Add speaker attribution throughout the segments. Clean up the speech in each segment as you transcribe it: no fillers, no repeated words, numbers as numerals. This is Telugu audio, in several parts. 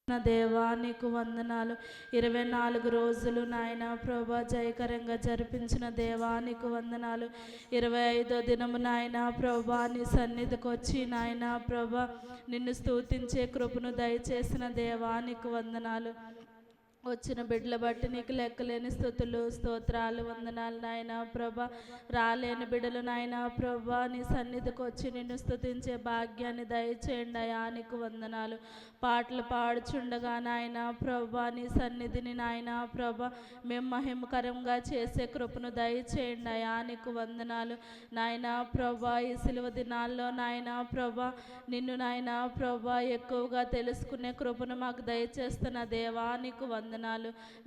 Speaker 1: నా దేవా నీకు వందనాలు. 24 రోజులు నాయన ప్రభా జయకరంగా జరిపించిన దేవా నీకు వందనాలు. 25వ దినము నాయన ప్రభా నీ సన్నిధికి వచ్చి నాయన ప్రభా నిన్ను స్తుతించే కృపను దయచేసిన దేవా నీకు వందనాలు. వచ్చిన బిడ్డల బట్టి నీకు లెక్కలేని స్తుతులు స్తోత్రాలు వందనాలు నాయన ప్రభా. రాలేని బిడ్డలు నాయన ప్రభా నీ సన్నిధికి వచ్చి నిన్ను స్తుతించే భాగ్యాన్ని దయచేయండి అయా నీకు వందనాలు. పాటలు పాడుచుండగా నాయన ప్రభా నీ సన్నిధిని నాయన ప్రభా మేము మహిమకరంగా చేసే కృపను దయచేయండి అయా నీకు వందనాలు నాయన ప్రభా. ఈ సిలువ దినాల్లో నాయన ప్రభా నిన్ను నాయన ప్రభా ఎక్కువగా తెలుసుకునే కృపను మాకు దయచేస్తున్న దేవా నీకు వందనాలు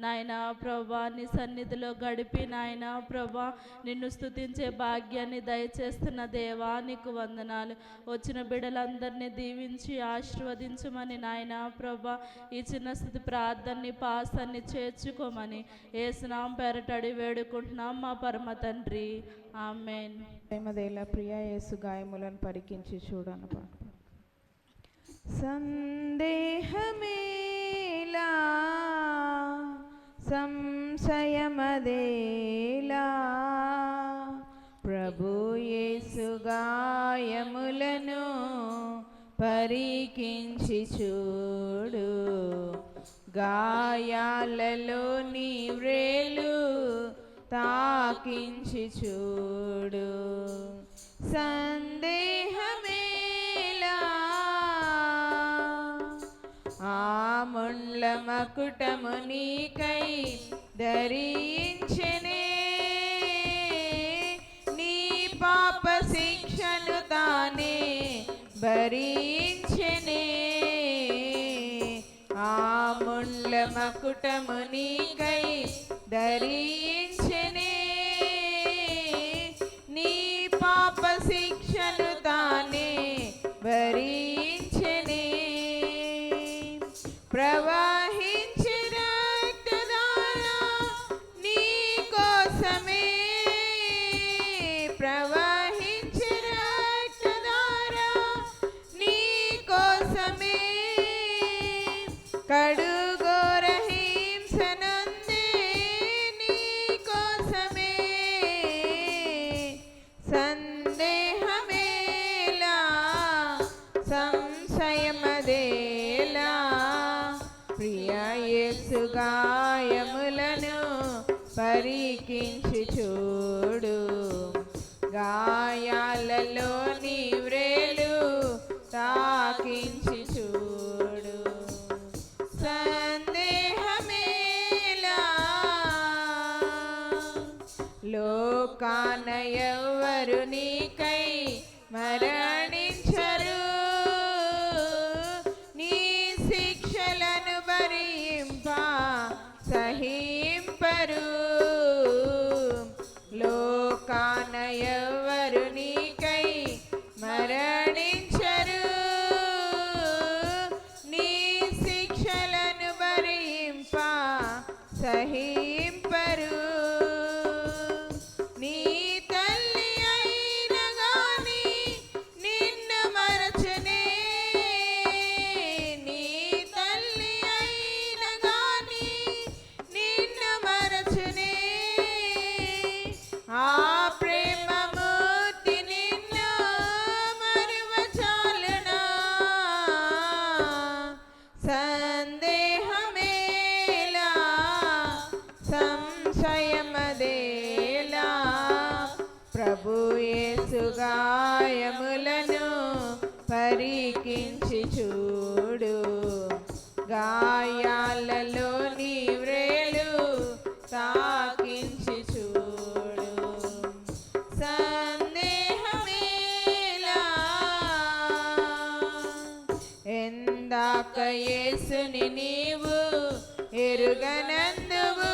Speaker 1: నాయన ప్రభా. నీ సన్నిధిలో గడిపి నాయన ప్రభా నిన్ను స్తుతించే భాగ్యాన్ని దయచేస్తున్న దేవా నీకు వందనాలు. వచ్చిన బిడ్డలందరినీ దీవించి ఆశీర్వదించమని నాయన ప్రభా ఈ చిన్న స్థితి ప్రార్థనని పాసాన్ని చేర్చుకోమని యేసునామం పేరట అడిగి వేడుకుంటున్నాం మా పరమ తండ్రి, ఆమేన్.
Speaker 2: ప్రేమదేల ప్రియ యేసు గాయములను పరికించి చూడను. సందేహమేలా సంశయమదేలా ప్రభు యేసు గాయములను పరికించి చూడు. గాయాలలో నీ వ్రేలు తాకించి చూడు. సందేహమేలా ఆ ముండ్ల మకుటము నీకై ధరించెనే, నీ పాప శిక్షను తానే భరించెనే. ఆ ముండ్ల మకుటము నీకై ధరించెనే, నీ పాప శిక్షను తానే భరించెనే. ప్రవహించిన రక్తధార నీ కోసమే, ప్రవహించిన రక్తధార నీ కోసమే. కడుగోర హింసనందే నీ కోసమే. సందేహమేలా సంశయమదేలా ప్రియ యేసు గాయములను పరికించి చూడు. గాయాలలో నీ వ్రేలు తాకించి చూడు. సందేహమేలా లోకాన ఎవ్వరు నీకై మరణించరు, నీ శిక్షలను భరింప సహింపరు. లోకాన ఎవ్వరు నీకై మరణించరు, నీ శిక్షలను భరింప సహింపరు. నీ తల్లి అయిన గాని నిన్ను మరచనే, నీ తల్లి అయిన గాని నిన్ను మరచనే. ఆ ప్రేమమూర్తి నిన్ను మరువచాలునా. సందేహమేలా సంశయమదేలా ప్రభు యేసు గాయములను పరికించి చూడు. గాయాలలో నీ వ్రేలు తాకించి చూడు. సందేహమేలా ఎందాక యేసుని నీవు ఎరుగనందువు,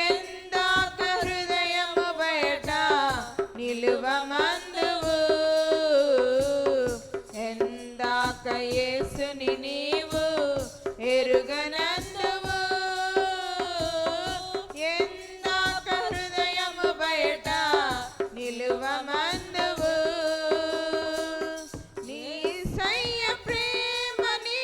Speaker 2: ఎందాక హృదయము బయట నిలువమందువు. ఎందాక యేసుని నీవు ఎరుగనందువు, ఎందాక హృదయము బయట నిలువమందువు. నీ సయ్య ప్రేమ నీ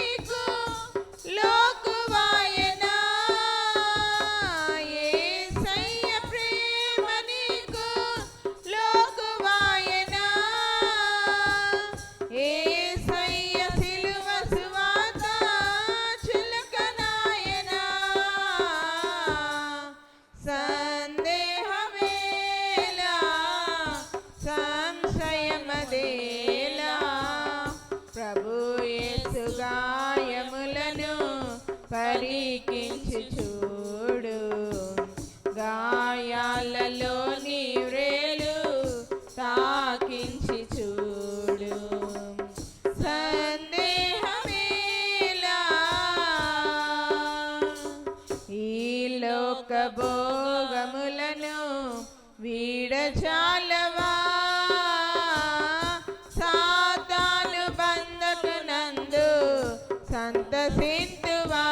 Speaker 2: లోక భోగములను వీడచాలవా సాతాను బంధకునందు సంతసింతువా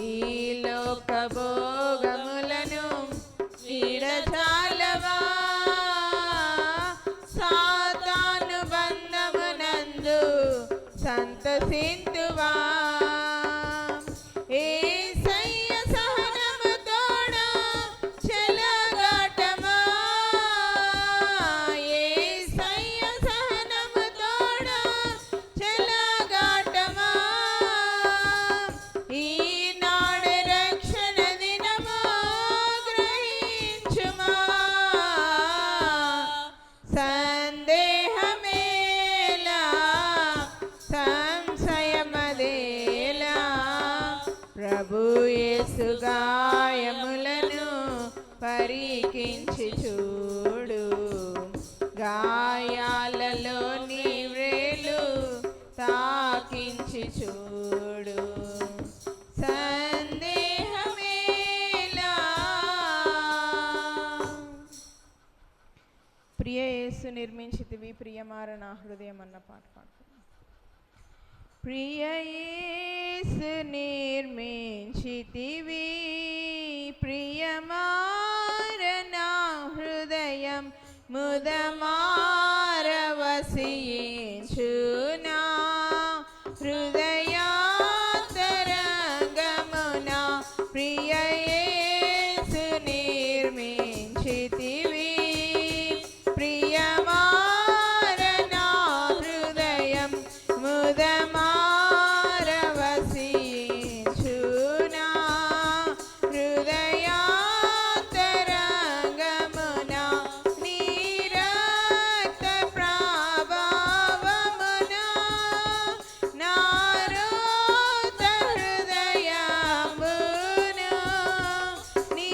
Speaker 2: ఈ లోక భోగములను వీడచాలవా సాతాను బంధమునందు సంతసింతువా యేసయ్య సహనము తోడా చెలగాటమా యేసయ్య సహనము తోడా చెలగాటమా ఈనాడు రక్షణ దినమా గ్రహించుమా సందేహమేలా సంశయమదేలా ప్రభు యేసు గాయములను పరికించి చూడు గాయాలలో నీ వ్రేలు తాకించి చూడు సందేహమేలా ప్రియ యేసు నిర్మించితివి ప్రియమార నా హృదయం అన్న పాట పాడుతున్నాను. ప్రియ యేసు నిర్మించితివి ప్రియమార నా హృదయం ముదమార వసించునా హృదయాంతరంగమున ప్రియ యేసు నిర్మించితివి ప్రియమార నా హృదయం ముదమార వసించునా హృదయాంతరంగమున నీ రక్త ప్రభావమున నా రోత హృదయమున నీ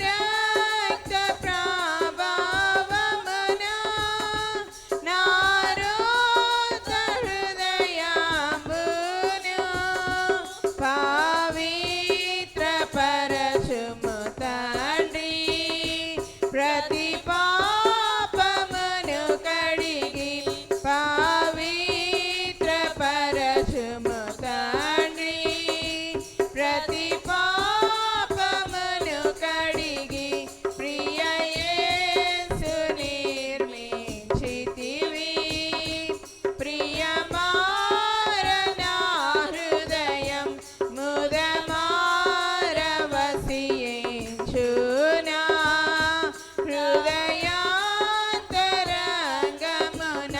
Speaker 2: రక్త ప్రభావమున నా రోత హృదయమున పవిత్ర పరచుము తండ్రి ప్రతి పాపమును కడిగి పవిత్ర పరచుము తండ్రి ప్రతి పాపమును కడిగి ప్రియ యేసు నిర్మించితివి ప్రియమార నా హృదయం ముదమార వసించునా హృదయాంతరంగమున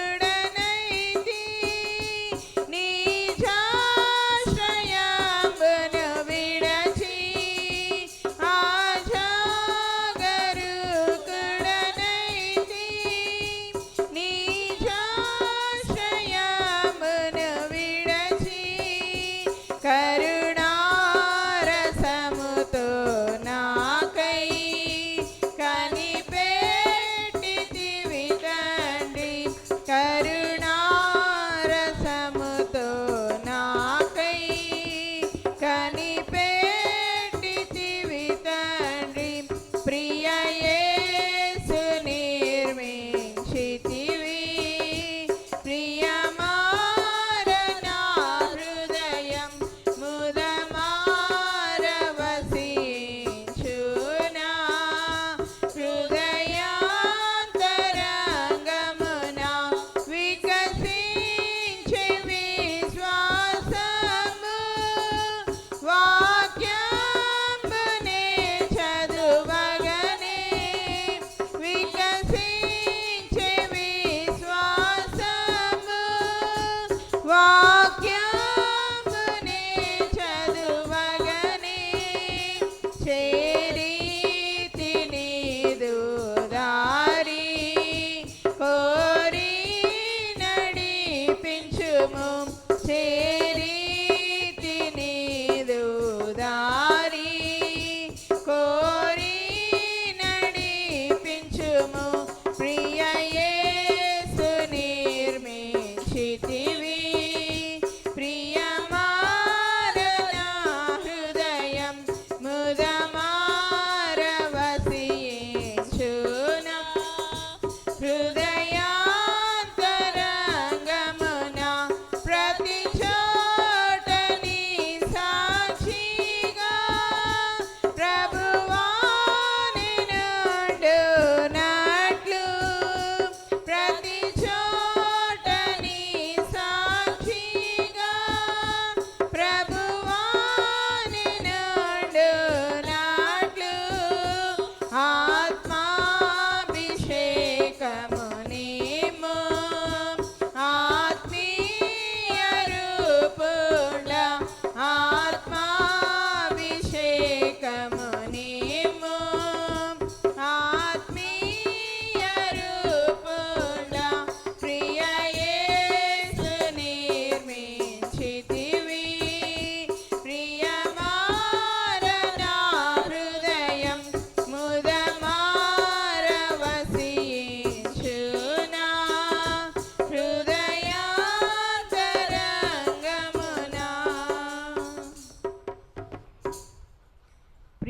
Speaker 2: ఆజాగరూకుడనైతి నీజాశ్రయమును విడచి ఆజాగరూకుడనైతి నీజాశ్రయమును విడచి కరుణారసముతో నాకై కనిపెట్టితివి తండ్రి కరుణారసముతో నాకై కనిపెట్టితివి తండ్రి ప్రియ యేసు నిర్మించితివి ప్రియమార నా హృదయం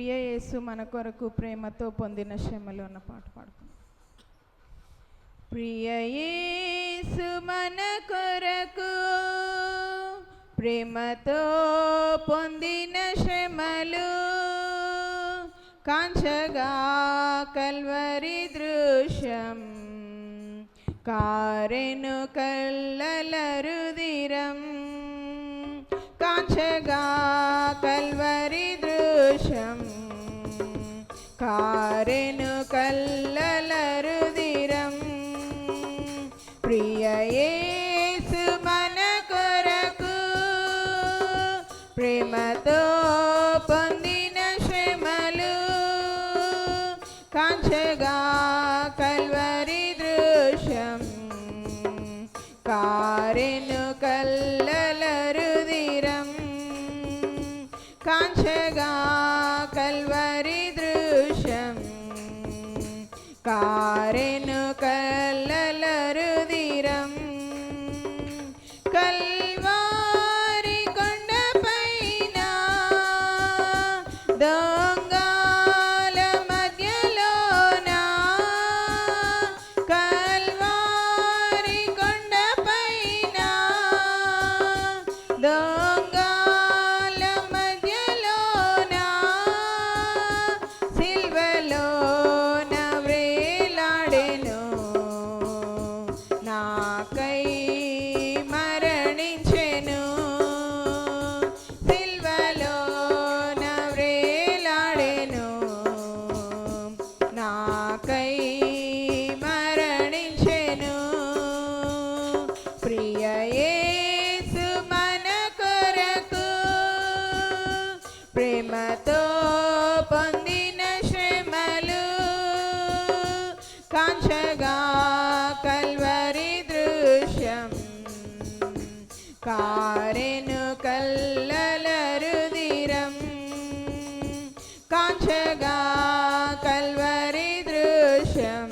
Speaker 2: ప్రియ యేసు మన కొరకు ప్రేమతో పొందిన శ్రమలు అన్న పాట పాడుకుందాం. ప్రియ యేసు మన కొరకు ప్రేమతో పొందిన శ్రమలు కాంచగా కల్వరి దృశ్యం కారెను కల్లల రుదిరం కాంచగా కల్వరి దృశ్యం కారెను కల్లల రుదిరం ప్రియ యేసు మన కొరకు ప్రేమతో పొందిన శ్రమలు కాంచగా కల్వరి దృశ్యం కారెను కల్లల రుదిరం కాంచగా కల్వరి దృశ్యం కారెను కల్లల రుదిరం కల్వారి కొండపైన దొంగల మధ్యలోన కల్వారి కొండపైన దొంగల మధ్యలోన సిల్వలోన వ్రేలాడెను నాకై మరణించెను సిల్వలోన వ్రేలాడెను నాకై మరణించెను ప్రియ యేసు మన కొరకు ప్రేమతో పొందిన శ్రమలు కాంచగా కల్వరి దృశ్యం కారెను కల్లల రుదిరం కాంచగా కల్వరి దృశ్యం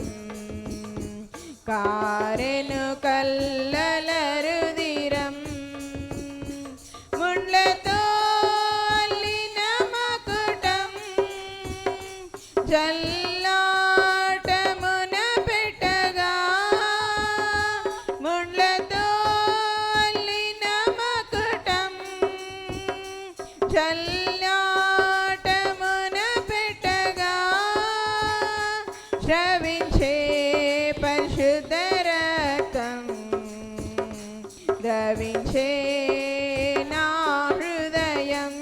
Speaker 2: కారెను కల్లల రుదిరం ముండ్లతో అల్లిన మకుటం జల్లాటమున పెట్టగా ముండ్లతో అల్లిన మకుటం జల్లాటమున పెట్టగా శ్రవించే పరిశుద్ధ రక్తం ద్రవించే నా హృదయం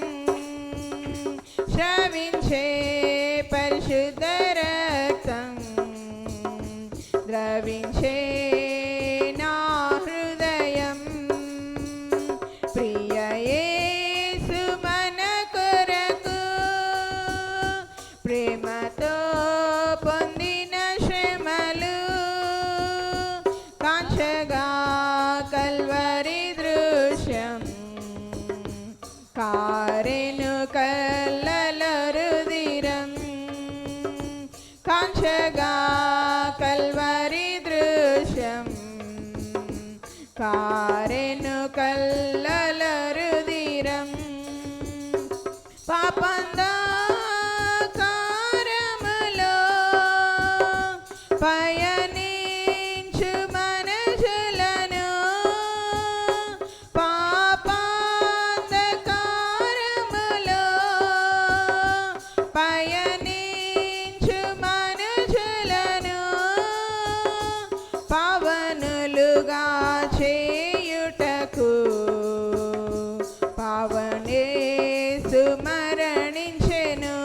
Speaker 2: శ్రవించే పరిశుద్ధ రక్తం ద్రవించే నా హృదయం ప్రియ యేసు మన కొరకు ప్రేమతో పొందిన శ్రమలు కాంచగా కల్వరి దృశ్యం కారెను కల్లల రుదిరం కాంచగా కల్వరి దృశ్యం కారెను కల్లల రుదిరం పాపంధకారములో పయనించు మనుషులను పాపంధకారములో పయనించు మనుషులను పావనులుగా చేయుటకు పావనేసు మరణించెను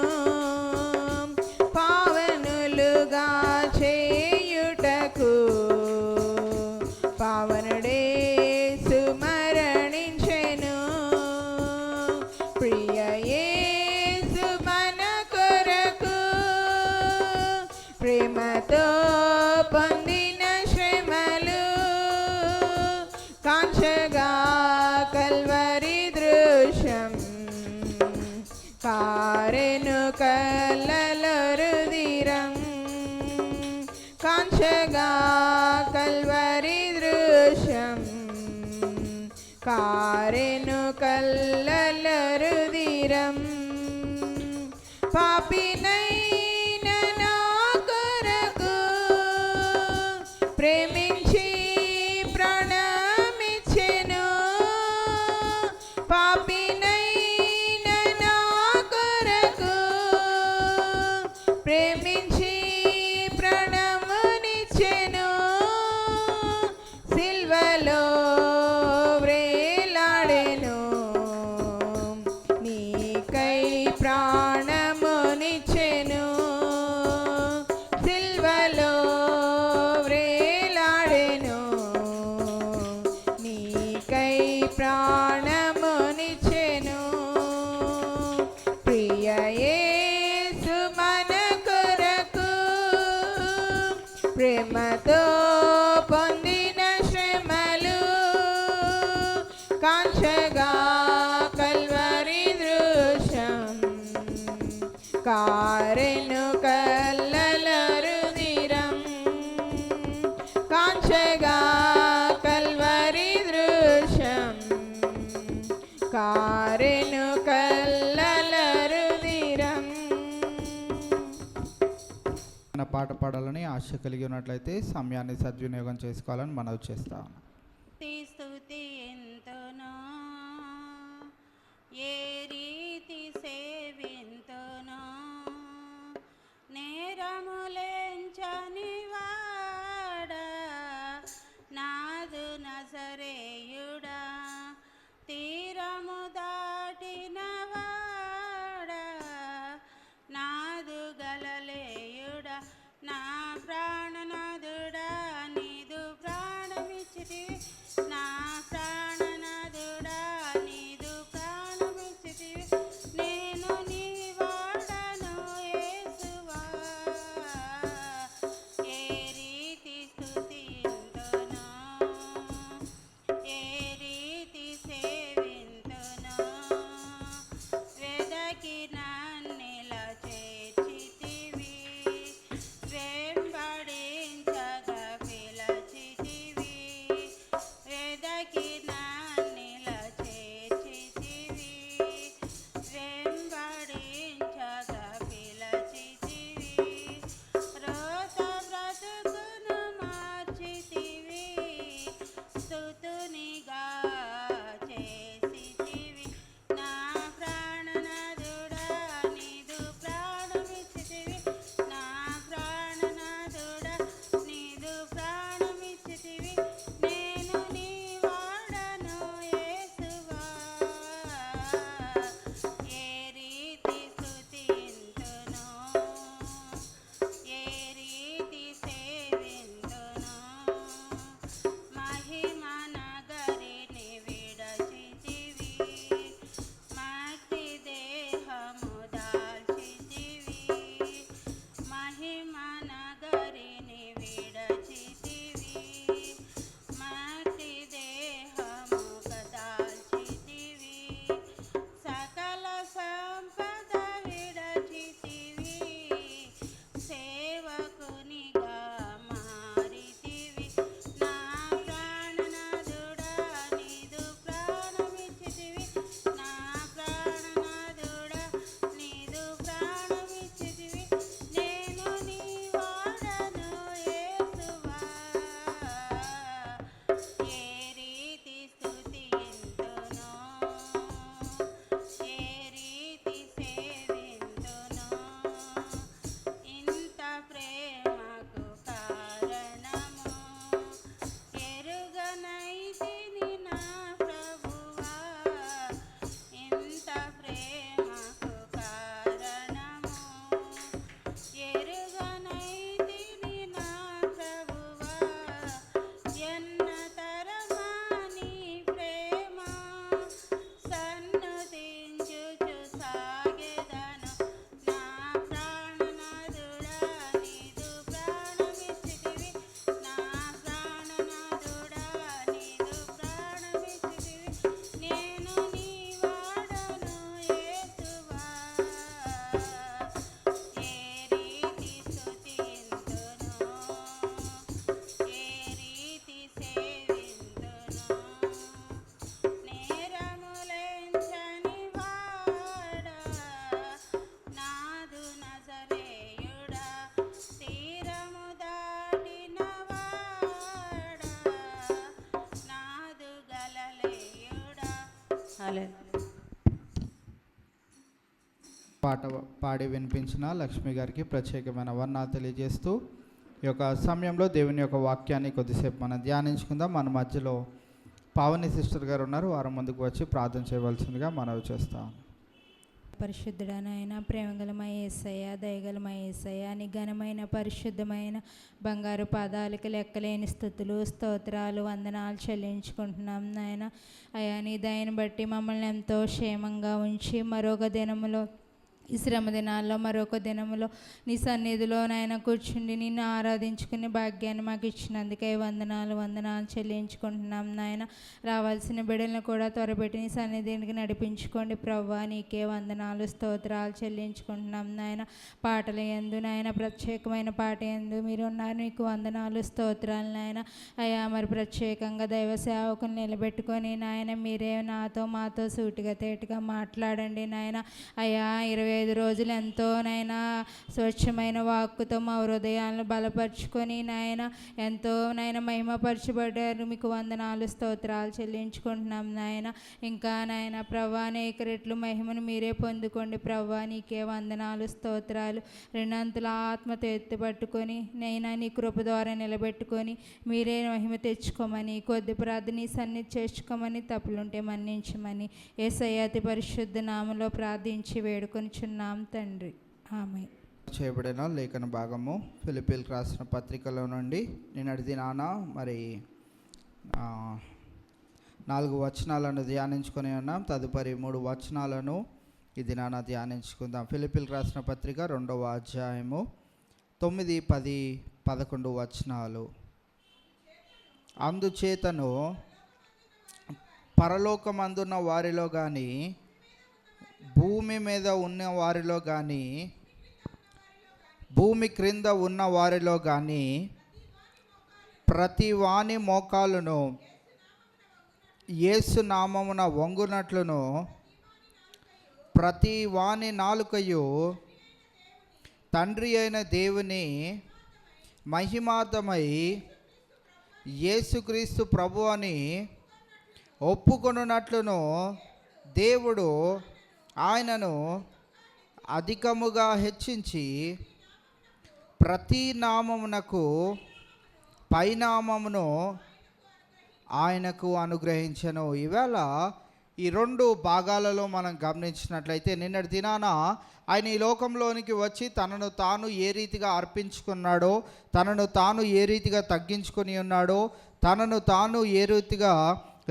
Speaker 2: పావనులుగా చేయుటకు పావనుడేసు మరణించెను ప్రియ యేసు మన కొరకు ప్రేమతో పొందిన శ్రమలు కాంచగా కల్వరి దృశ్యం కారెను కల్లల రుదిరం కాంచగా కల్వరి దృశ్యం కారెను కల్లల రుదిరం పాపినైన నా కొరకు ప్రేమించి ప్రాణమిచ్చెను. పాపినైన నా కొరకు ప్రేమించి ప్రాణమునిచ్చెను. సిల్వలో వ్రేలాడెను, నీకై ప్రాణమునిచ్చెను. సిల్వలో వ్రేలాడెను, నీకై ప్రాణమునిచ్చెను. ప్రియ యేసు మన కొరకు ప్రేమతో పొందిన శ్రమలు కాంచగా కల్వరి దృశ్యం. కారెను కల్లల రుధిరం కాంచగా కల్వరి దృశ్యం. కారెను కల్లల రుధిరం.
Speaker 3: మన పాట పాడాలని ఆశ కలిగి ఉన్నట్లయితే సమయాన్ని సద్వినియోగం చేసుకోవాలని మనవి చేస్తాను.
Speaker 4: స్తుతి ఎంతనో ఏ రీతి సేవింతునో నేరములెంచని వాడా నాదు నజరేయుడా తీరము దాటిన వాడా నాదు గలలేయుడా నా ప్రాణనాథుడా నీదు ప్రాణమిచ్చితివి నా ప్రాణనాథుడా నీదు ప్రాణమిచ్చితివి నేను నీ వాడను యేసువా ఏ రీతి స్తుతింతునో ఏ రీతి సేవింతునో వెదకి నన్నిల చేర్చితివి వెంబడించగా పిలచితివి వెదకి నన్నిల చేర్చితివి వెంబడించగా పిలచితివి రోత బ్రతుకును మార్చితివి స్తుతునిగా చేసితివి నా ప్రాణనాథుడా నీదు ప్రాణమిచ్చితివి నా ప్రాణనాథుడా నీదు ప్రాణమిచ్చితివి నేను నీ వాడను యేసువా ఏ రీతి స్తుతింతునో ఏ రీతి సేవింతునో మహిమ నగరిని విడచితివి మట్టి దేహము దాల్చితివి మహిమ నగరిని విడచితివి మట్టి దేహము దాల్చితివి సకల సంపద విడచితివి సేవకునిగా మారితివి నా ప్రాణనాథుడా నీదు ప్రాణమిచ్చితివి నా ప్రాణనాథుడా నీదు ప్రాణమిచ్చితివి నేను నీ వాడను యేసువా ఏ రీతి స్తుతింతునో ఏ రీతి సేవింతునో ఇంత ప్రేమకు కారణము ఎరుగనైతిని నా ప్రభువా ఇంత ప్రేమకు కారణము ఎరుగనైతిని నా ప్రభువా ఎన్న తరమా నీ ప్రేమ సన్నుతించుచు సాగెదను నా ప్రాణనాథుడా నీదు ప్రాణమిచ్చితివి నా ప్రాణనాథుడా నీదు ప్రాణమిచ్చితివి నేను నీ వాడను యేసువా ఏ రీతి స్తుతింతునో ఏ రీతి సేవింతునో నేరములెంచని వాడా వందనాలండి.
Speaker 3: పాట పాడి వినిపించిన లక్ష్మి గారికి ప్రత్యేకమైన వర్ణాలు తెలియజేస్తూ ఈ యొక్క సమయంలో దేవుని యొక్క వాక్యాన్ని కొద్దిసేపు మనం ధ్యానించుకుందాం. మన మధ్యలో పావని సిస్టర్ గారు ఉన్నారు, వారు ముందుకు వచ్చి ప్రార్థన చేయవలసిందిగా మనవి చేస్తాం.
Speaker 5: పరిశుద్ధుడనైన ప్రేమగలమై యేసయ్య, దయగలమై యేసయ్య, నీ ఘనమైన పరిశుద్ధమైన బంగారు పాదాలకు లెక్కలేని స్తుతులు స్తోత్రాలు వందనాలు చెల్లించుకుంటున్నాం నాయన. అయ్యా నీ దయని బట్టి మమ్మల్ని ఎంతో క్షేమంగా ఉంచి మరొక దినములో ఈ శ్రమ దినాల్లో మరొక దినములో నీ సన్నిధిలో నాయన కూర్చుండి నిన్ను ఆరాధించుకునే భాగ్యాన్ని మాకు ఇచ్చినందుకే వందనాలు చెల్లించుకుంటున్నాం నాయన. రావాల్సిన బిడ్డలను కూడా త్వరపెట్టి నీ సన్నిధికి నడిపించుకోండి ప్రవ్వా. నీకే వందనాలు స్తోత్రాలు చెల్లించుకుంటున్నాం నాయన. పాటల యందు నాయన ప్రత్యేకమైన పాట యందు మీరు ఉన్నారు, నీకు వందనాలు స్తోత్రాలు నాయన. అయ్యా మరి ప్రత్యేకంగా దైవ సేవకులు నిలబెట్టుకొని నాయన మీరే నాతో మాతో సూటిగా తేటగా మాట్లాడండి నాయన. అయ్యా 25 రోజులు ఎంతో నైనా స్వచ్ఛమైన వాక్కుతో మా హృదయాలను బలపరుచుకొని నాయన ఎంతో నాయన మహిమపరచబడ్డారు. మీకు వందనాలు స్తోత్రాలు చెల్లించుకుంటున్నాం నాయన. ఇంకా నాయన ప్రభా అనేక రెట్లు మహిమను మీరే పొందుకోండి ప్రవ్వా. నీకే వందనాలు స్తోత్రాలు. రెండంతుల ఆత్మతో ఎత్తుపట్టుకొని నైనా నీ కృప ద్వారా నిలబెట్టుకొని మీరే మహిమ తెచ్చుకోమని కొద్ది ప్రార్థన సన్నిధి చేసుకోమని తప్పులుంటే మన్నించమని యేసయ్య అతి పరిశుద్ధ నామములో ప్రార్థించి వేడుకొని నాం తండ్రి, ఆమేన్.
Speaker 3: చేయబడిన లేఖన భాగము ఫిలిప్పీలకు రాసిన పత్రికలో నుండి నిన్నటి దినాన మరి 4 వచనాలను ధ్యానించుకొని ఉన్నాం. తదుపరి 3 వచనాలను ఈ దినాన ధ్యానించుకుందాం. ఫిలిప్పీలకు రాసిన పత్రిక 2వ అధ్యాయము 9, 10, 11 వచనాలు. అందుచేతను పరలోకమందున్న వారిలో కానీ భూమి మీద ఉన్న వారిలో కానీ భూమి క్రింద ఉన్న వారిలో కానీ ప్రతి వాని మోకాలును యేసు నామమున వంగునట్లును ప్రతి వాని నాలుకయు తండ్రి అయిన దేవుని మహిమార్థమై యేసుక్రీస్తు ప్రభు అని ఒప్పుకొనున్నట్లును దేవుడు ఆయనను అధికముగా హెచ్చించి ప్రతి నామమునకు పైనామమును ఆయనకు అనుగ్రహించెను. ఈవేళ ఈ 2 భాగాలలో మనం గమనించినట్లయితే నిన్నటి దినాన ఆయన ఈ లోకంలోనికి వచ్చి తనను తాను ఏ రీతిగా అర్పించుకున్నాడో, తనను తాను ఏ రీతిగా తగ్గించుకొని ఉన్నాడో, తనను తాను ఏ రీతిగా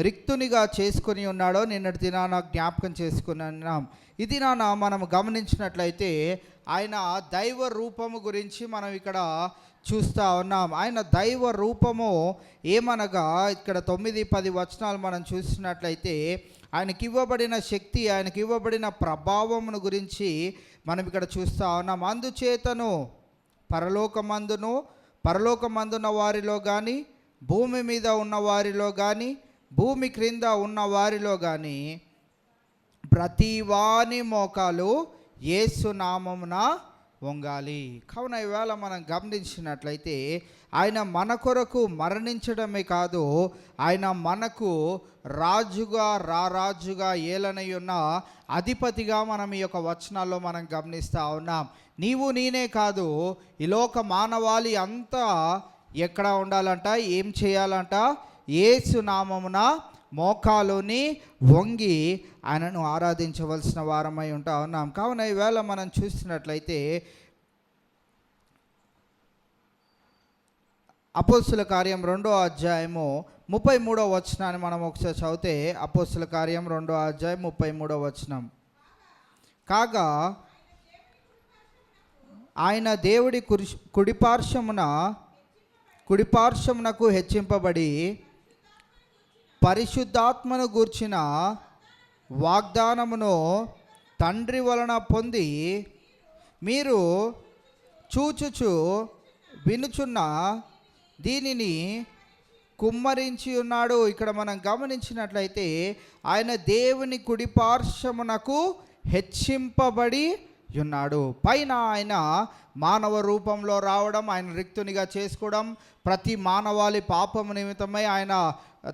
Speaker 3: రిక్తునిగా చేసుకొని ఉన్నాడో నిన్నటి దినాన జ్ఞాపకం చేసుకుని ఉన్నాం. ఈ దినాన మనం గమనించినట్లయితే ఆయన దైవ రూపము గురించి మనం ఇక్కడ చూస్తూ ఉన్నాం. ఆయన దైవ రూపము ఏమనగా ఇక్కడ 9, 10 వచనాలు మనం చూసినట్లయితే ఆయనకి ఇవ్వబడిన శక్తి, ఆయనకి ఇవ్వబడిన ప్రభావమును గురించి మనం ఇక్కడ చూస్తూ ఉన్నాం. అందుచేతను పరలోకమందున్న వారిలో కానీ భూమి మీద ఉన్న వారిలో కానీ భూమి క్రింద ఉన్న వారిలో కానీ ప్రతి వాని మోకాలు యేసు నామమున వంగాలి. కావున ఈవేళ మనం గమనించినట్లయితే ఆయన మన కొరకు మరణించడమే కాదు, ఆయన మనకు రారాజుగా ఏలనై ఉన్న అధిపతిగా మనం ఈ యొక్క వచనాల్లో మనం గమనిస్తూ ఉన్నాం. నీవు నేనే కాదు, ఈ లోక మానవాళి అంతా ఎక్కడ ఉండాలంట, ఏం చేయాలంట, యేసు నామమున మోకాలుని వంగి ఆయనను ఆరాధించవలసిన వారమై ఉంటా ఉన్నాం. కావున ఈవేళ మనం చూసినట్లయితే అపోస్తుల కార్యం 2వ అధ్యాయము 33వ వచనాన్ని మనం ఒకసారి చదివితే, అపోస్తుల కార్యం 2వ అధ్యాయం 33వ వచనం. కాగా ఆయన దేవుడి కుడిపార్శ్వమునకు హెచ్చింపబడి పరిశుద్ధాత్మను గూర్చిన వాగ్దానమును తండ్రి వలన పొంది మీరు చూచుచు వినుచున్న దీనిని కుమ్మరించి ఉన్నాడు. ఇక్కడ మనం గమనించినట్లయితే ఆయన దేవుని కుడిపార్శ్వమునకు హెచ్చింపబడి ఉన్నాడు. పైన ఆయన మానవ రూపంలో రావడం, ఆయన రిక్తునిగా చేసుకోవడం, ప్రతి మానవాళి పాపము నిమిత్తమై ఆయన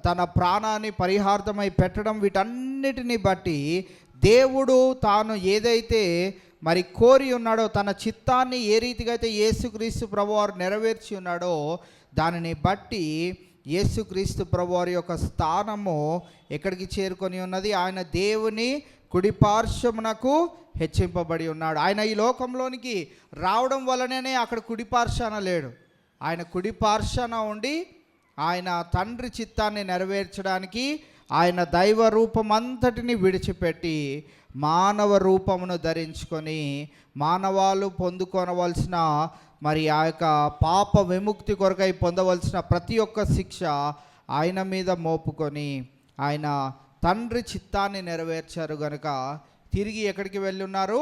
Speaker 3: తన ప్రాణాన్ని పరిహార్థమై పెట్టడం, వీటన్నిటిని బట్టి దేవుడు తాను ఏదైతే మరి కోరి ఉన్నాడో, తన చిత్తాన్ని ఏ రీతిగా అయితే యేసుక్రీస్తు ప్రభువారు నెరవేర్చి ఉన్నాడో, దానిని బట్టి యేసుక్రీస్తు ప్రభువారి యొక్క స్థానము ఎక్కడికి చేరుకొని ఉన్నది? ఆయన దేవుని కుడిపార్శ్వమునకు హెచ్చింపబడి ఉన్నాడు. ఆయన ఈ లోకంలోనికి రావడం వలననే అక్కడ కుడిపార్శ్వన లేడు. ఆయన కుడిపార్శ్వన ఉండి ఆయన తండ్రి చిత్తాన్ని నెరవేర్చడానికి ఆయన దైవ రూపం అంతటిని విడిచిపెట్టి మానవ రూపమును ధరించుకొని మానవాళు పొందుకొనవలసిన మరి ఆ యొక్క పాప విముక్తి కొరకై పొందవలసిన ప్రతి ఒక్క శిక్ష ఆయన మీద మోపుకొని ఆయన తండ్రి చిత్తాన్ని నెరవేర్చారు గనుక తిరిగి ఎక్కడికి వెళ్ళి ఉన్నారు?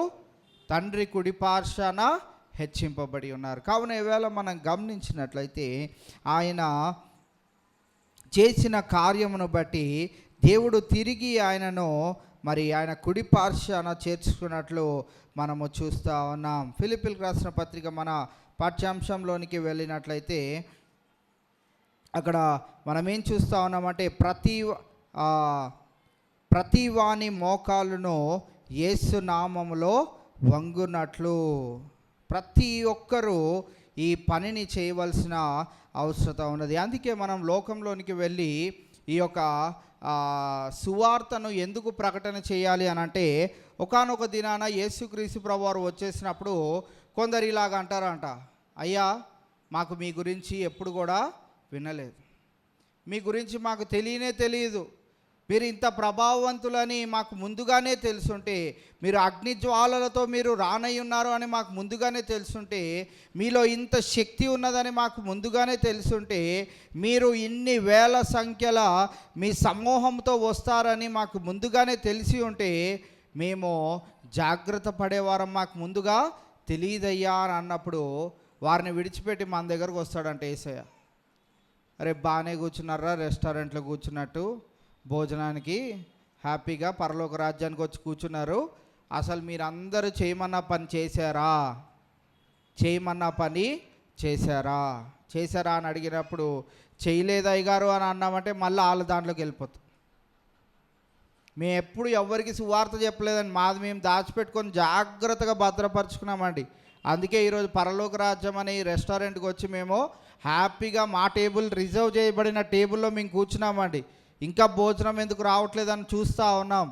Speaker 3: తండ్రి కుడిపార్శ్వన హెచ్చింపబడి ఉన్నారు. కావున ఈవేళ మనం గమనించినట్లయితే ఆయన చేసిన కార్యమును బట్టి దేవుడు తిరిగి ఆయనను మరి ఆయన కుడిపార్శ్వన చేర్చుకున్నట్లు మనము చూస్తూ ఉన్నాం. ఫిలిప్పీలకు రాసిన పత్రిక మన పాఠ్యాంశంలోనికి వెళ్ళినట్లయితే అక్కడ మనం ఏం చూస్తూ ఉన్నామంటే ప్రతి వాని మోకాలును యేసు నామములో వంగునట్లు ప్రతి ఒక్కరూ ఈ పనిని చేయవలసిన అవసరత ఉన్నది. అందుకే మనం లోకంలోనికి వెళ్ళి ఈ యొక్క సువార్తను ఎందుకు ప్రకటన చేయాలి అని అంటే, ఒకానొక దినాన యేసుక్రీస్తు ప్రభువారు వచ్చేసినప్పుడు కొందరు ఇలాగ అంటారంట, అయ్యా మాకు మీ గురించి ఎప్పుడు కూడా వినలేదు, మీ గురించి మాకు తెలియదు, మీరు ఇంత ప్రభావవంతులని మాకు ముందుగానే తెలుసుంటే, మీరు అగ్నిజ్వాలలతో మీరు రానై ఉన్నారు అని మాకు ముందుగానే తెలుసుంటే, మీలో ఇంత శక్తి ఉన్నదని మాకు ముందుగానే తెలుసుంటే, మీరు ఇన్ని వేల సంఖ్యల మీ సమూహంతో వస్తారని మాకు ముందుగానే తెలిసి ఉంటే మేము జాగ్రత్త పడేవారం, మాకు ముందుగా తెలియదయ్యా అని అన్నప్పుడు వారిని విడిచిపెట్టి మన దగ్గరకు వస్తాడంటే యేసయ్య. అరే బాగానే కూర్చున్నారా, రెస్టారెంట్లో కూర్చున్నట్టు భోజనానికి హ్యాపీగా పరలోక రాజ్యానికి వచ్చి కూర్చున్నారు, అసలు మీరందరూ చేయమన్న పని చేశారా అని అడిగినప్పుడు చేయలేదా అయ్యగారు అని అన్నామంటే మళ్ళీ వాళ్ళ దాంట్లోకి వెళ్ళిపోతాం. మేము ఎప్పుడు ఎవ్వరికి సువార్త చెప్పలేదని మాది మేము దాచిపెట్టుకొని జాగ్రత్తగా భద్రపరుచుకున్నామండి. అందుకే ఈరోజు పరలోక రాజ్యం అనే ఈ రెస్టారెంట్కి వచ్చి మేము హ్యాపీగా మా టేబుల్ రిజర్వ్ చేయబడిన టేబుల్లో మేము కూర్చున్నామండి. ఇంకా భోజనం ఎందుకు రావట్లేదని చూస్తూ ఉన్నాం,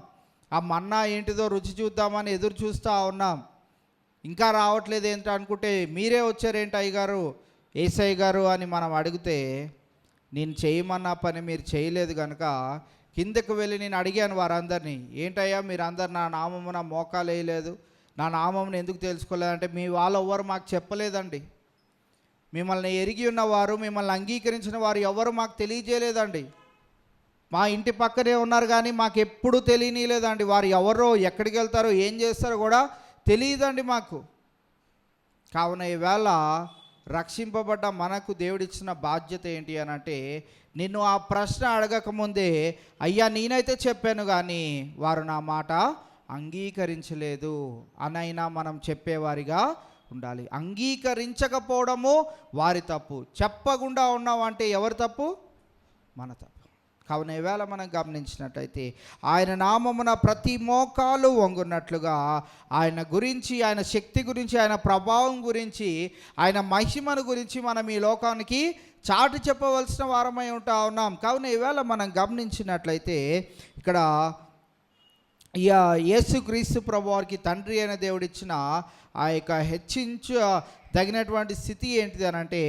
Speaker 3: ఆ మన్నా ఏంటిదో రుచి చూద్దామని ఎదురు చూస్తూ ఉన్నాం. ఇంకా రావట్లేదు ఏంటో అనుకుంటే మీరే వచ్చారేంటి అయ్యగారు, ఏసయ్య గారు అని మనం అడిగితే, నేను చేయమన్న పని మీరు చేయలేదు కనుక కిందకు వెళ్ళి నేను అడిగాను వారందరినీ, ఏంటయ్యా మీరందరు నా నామమున మోకాలు వేయలేదు, నా నామమును ఎందుకు తెలుసుకోలేదంటే, మీ వాళ్ళు ఎవ్వరు మాకు చెప్పలేదండి, మిమ్మల్ని ఎరిగి ఉన్నవారు, మిమ్మల్ని అంగీకరించిన వారు ఎవరు మాకు తెలియజేయలేదండి, మా ఇంటి పక్కనే ఉన్నారు కానీ మాకు ఎప్పుడు తెలియనిలేదండి, వారు ఎవరో ఎక్కడికి వెళ్తారో ఏం చేస్తారో కూడా తెలియదండి మాకు. కావున ఈవేళ రక్షింపబడ్డ మనకు దేవుడిచ్చిన బాధ్యత ఏంటి అని అంటే, నిన్ను ఆ ప్రశ్న అడగకముందే అయ్యా నేనైతే చెప్పాను కానీ వారు నా మాట అంగీకరించలేదు అనైనా మనం చెప్పేవారిగా ఉండాలి. అంగీకరించకపోవడము వారి తప్పు, చెప్పకుండా ఉన్నామంటే ఎవరి తప్పు? మన తప్పు. కావున ఈవేళ మనం గమనించినట్టయితే ఆయన నామమున ప్రతి మోకాలు వంగున్నట్లుగా ఆయన గురించి, ఆయన శక్తి గురించి, ఆయన ప్రభావం గురించి, ఆయన మహిమను గురించి మనం ఈ లోకానికి చాటి చెప్పవలసిన వారమై ఉంటా ఉన్నాం. కావున ఈవేళ మనం గమనించినట్లయితే ఇక్కడ యేసుక్రీస్తు ప్రభువారికి తండ్రి అయిన దేవుడిచ్చిన ఆ యొక్క తగినటువంటి స్థితి ఏంటిది అని అంటే,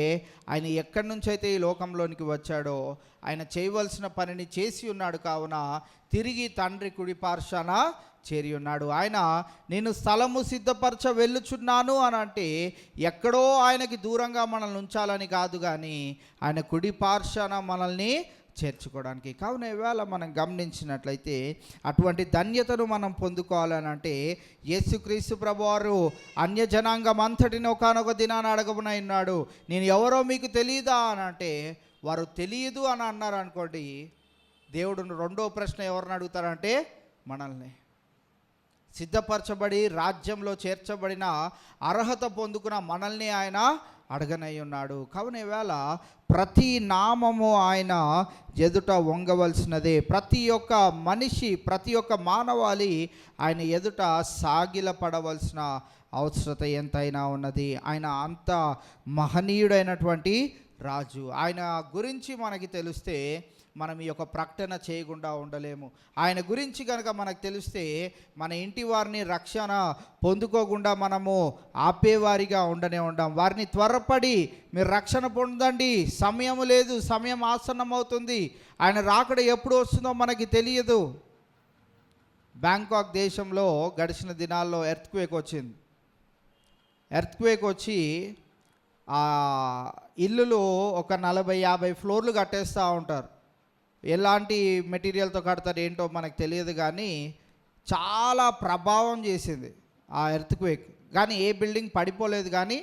Speaker 3: ఆయన ఎక్కడి నుంచి అయితే ఈ లోకంలోనికి వచ్చాడో ఆయన చేయవలసిన పనిని చేసి ఉన్నాడు. కావున తిరిగి తండ్రి కుడి పార్శ్వన చేరి ఉన్నాడు. ఆయన నేను స్థలము సిద్ధపరచ వెళ్ళుచున్నాను అని అంటే ఎక్కడో ఆయనకి దూరంగా మనల్ని ఉంచాలని కాదు, కానీ ఆయన కుడి పార్శ్వన మనల్ని చేర్చుకోవడానికి. కావున ఈవేళ మనం గమనించినట్లయితే అటువంటి ధన్యతను మనం పొందుకోవాలని అంటే, యేసుక్రీస్తు ప్రభువారు అన్యజనాంగం అంతటిని ఒకానొక దినాన అడగబోతున్నాడు, నేను ఎవరో మీకు తెలియదా అని అంటే వారు తెలియదు అని అన్నారు అనుకోండి, దేవుడు రెండో ప్రశ్న ఎవరిని అడుగుతారంటే మనల్ని. సిద్ధపరచబడి రాజ్యంలో చేర్చబడిన అర్హత పొందుకున్న మనల్ని ఆయన అడగనై ఉన్నాడు. కావున ఈవేళ ప్రతి నామము ఆయన ఎదుట వంగవలసినదే. ప్రతి ఒక్క మనిషి, ప్రతి ఒక్క మానవాళి ఆయన ఎదుట సాగిలపడవలసిన అవసరత ఎంతైనా ఉన్నది. ఆయన అంత మహనీయుడైనటువంటి రాజు. ఆయన గురించి మనకి తెలిస్తే మనం ఈ యొక్క ప్రకటన చేయకుండా ఉండలేము. ఆయన గురించి కనుక మనకు తెలిస్తే మన ఇంటి వారిని రక్షణ పొందుకోకుండా మనము ఆపేవారిగా ఉండనే ఉండం. వారిని త్వరపడి మీరు రక్షణ పొందండి, సమయం లేదు, సమయం ఆసన్నమవుతుంది, ఆయన రాకడ ఎప్పుడు వస్తుందో మనకి తెలియదు. బ్యాంకాక్ దేశంలో గడిచిన దినాల్లో ఎర్త్క్వేక్ వచ్చింది. ఎర్త్క్వేక్ వచ్చి ఆ ఇల్లులు ఒక 40-50 ఫ్లోర్లు కట్టేస్తూ ఉంటారు. ఎలాంటి మెటీరియల్తో కడతారు ఏంటో మనకు తెలియదు, కానీ చాలా ప్రభావం చేసింది ఆ ఎర్త్క్వేక్. కానీ ఏ బిల్డింగ్ పడిపోలేదు, కానీ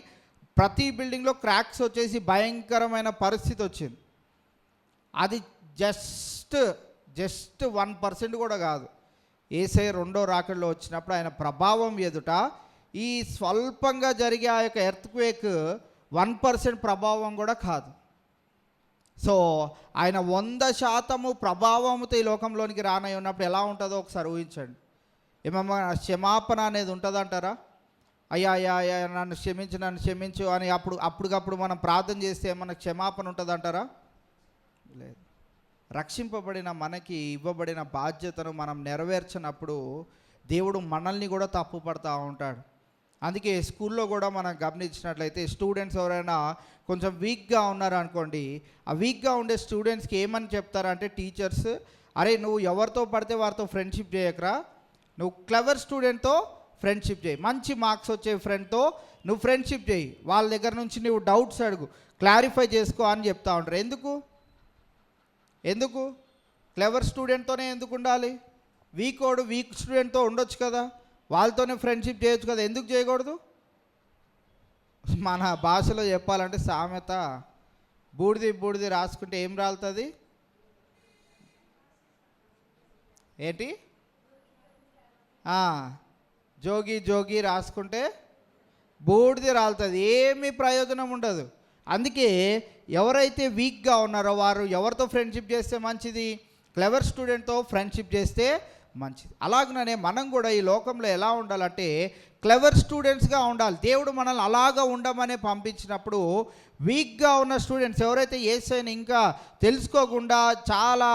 Speaker 3: ప్రతి బిల్డింగ్లో క్రాక్స్ వచ్చేసి భయంకరమైన పరిస్థితి వచ్చింది. అది జస్ట్ 1% కూడా కాదు. యేసయ్య రెండో రాకడలో వచ్చినప్పుడు ఆయన ప్రభావం ఎదుట ఈ స్వల్పంగా జరిగే ఆ యొక్క ఎర్త్క్వేక్ 1% ప్రభావం కూడా కాదు. సో ఆయన 100% ప్రభావంతో ఈ లోకంలోనికి రానై ఉన్నప్పుడు ఎలా ఉంటుందో ఒకసారి ఊహించండి. ఏమమ్మా క్షమాపణ అనేది ఉంటుందంటారా? అయ్యా అయ్యా అయ్యా నన్ను క్షమించు అని అప్పటికప్పుడు మనం ప్రార్థన చేస్తే ఏమన్నా క్షమాపణ ఉంటుందంటారా? లేదు. రక్షింపబడిన మనకి ఇవ్వబడిన బాధ్యతను మనం నెరవేర్చినప్పుడు దేవుడు మనల్ని కూడా తప్పు పడుతూ ఉంటాడు. అందుకే స్కూల్లో కూడా మనం గమనించినట్లయితే స్టూడెంట్స్ ఎవరైనా కొంచెం వీక్గా ఉన్నారనుకోండి, ఆ వీక్గా ఉండే స్టూడెంట్స్కి ఏమని చెప్తారంటే టీచర్స్, అరే నువ్వు ఎవరితో పడితే వారితో ఫ్రెండ్షిప్ చేయకరా, నువ్వు క్లెవర్ స్టూడెంట్తో ఫ్రెండ్షిప్ చేయి, మంచి మార్క్స్ వచ్చే ఫ్రెండ్తో నువ్వు ఫ్రెండ్షిప్ చేయి, వాళ్ళ దగ్గర నుంచి నువ్వు డౌట్స్ అడుగు, క్లారిఫై చేసుకో అని చెప్తా ఉంటారు. ఎందుకు క్లెవర్ స్టూడెంట్తోనే ఎందుకు ఉండాలి? వీక్ స్టూడెంట్తో ఉండొచ్చు కదా, వాళ్ళతోనే ఫ్రెండ్షిప్ చేయొచ్చు కదా, ఎందుకు చేయకూడదు? మన భాషలో చెప్పాలంటే సామెత, బూడిది రాసుకుంటే ఏం రాలుతుంది? ఏంటి? జోగి రాసుకుంటే బూడిది రాలుతుంది, ఏమీ ప్రయోజనం ఉండదు. అందుకే ఎవరైతే వీక్గా ఉన్నారో వారు ఎవరితో ఫ్రెండ్షిప్ చేస్తే మంచిది? క్లెవర్ స్టూడెంట్తో ఫ్రెండ్షిప్ చేస్తే మంచిది. అలాగనే మనం కూడా ఈ లోకంలో ఎలా ఉండాలంటే క్లెవర్ స్టూడెంట్స్గా ఉండాలి. దేవుడు మనల్ని అలాగా ఉండమని పంపించినప్పుడు వీక్గా ఉన్న స్టూడెంట్స్ ఎవరైతే యేసయ్యని ఇంకా తెలుసుకోకుండా చాలా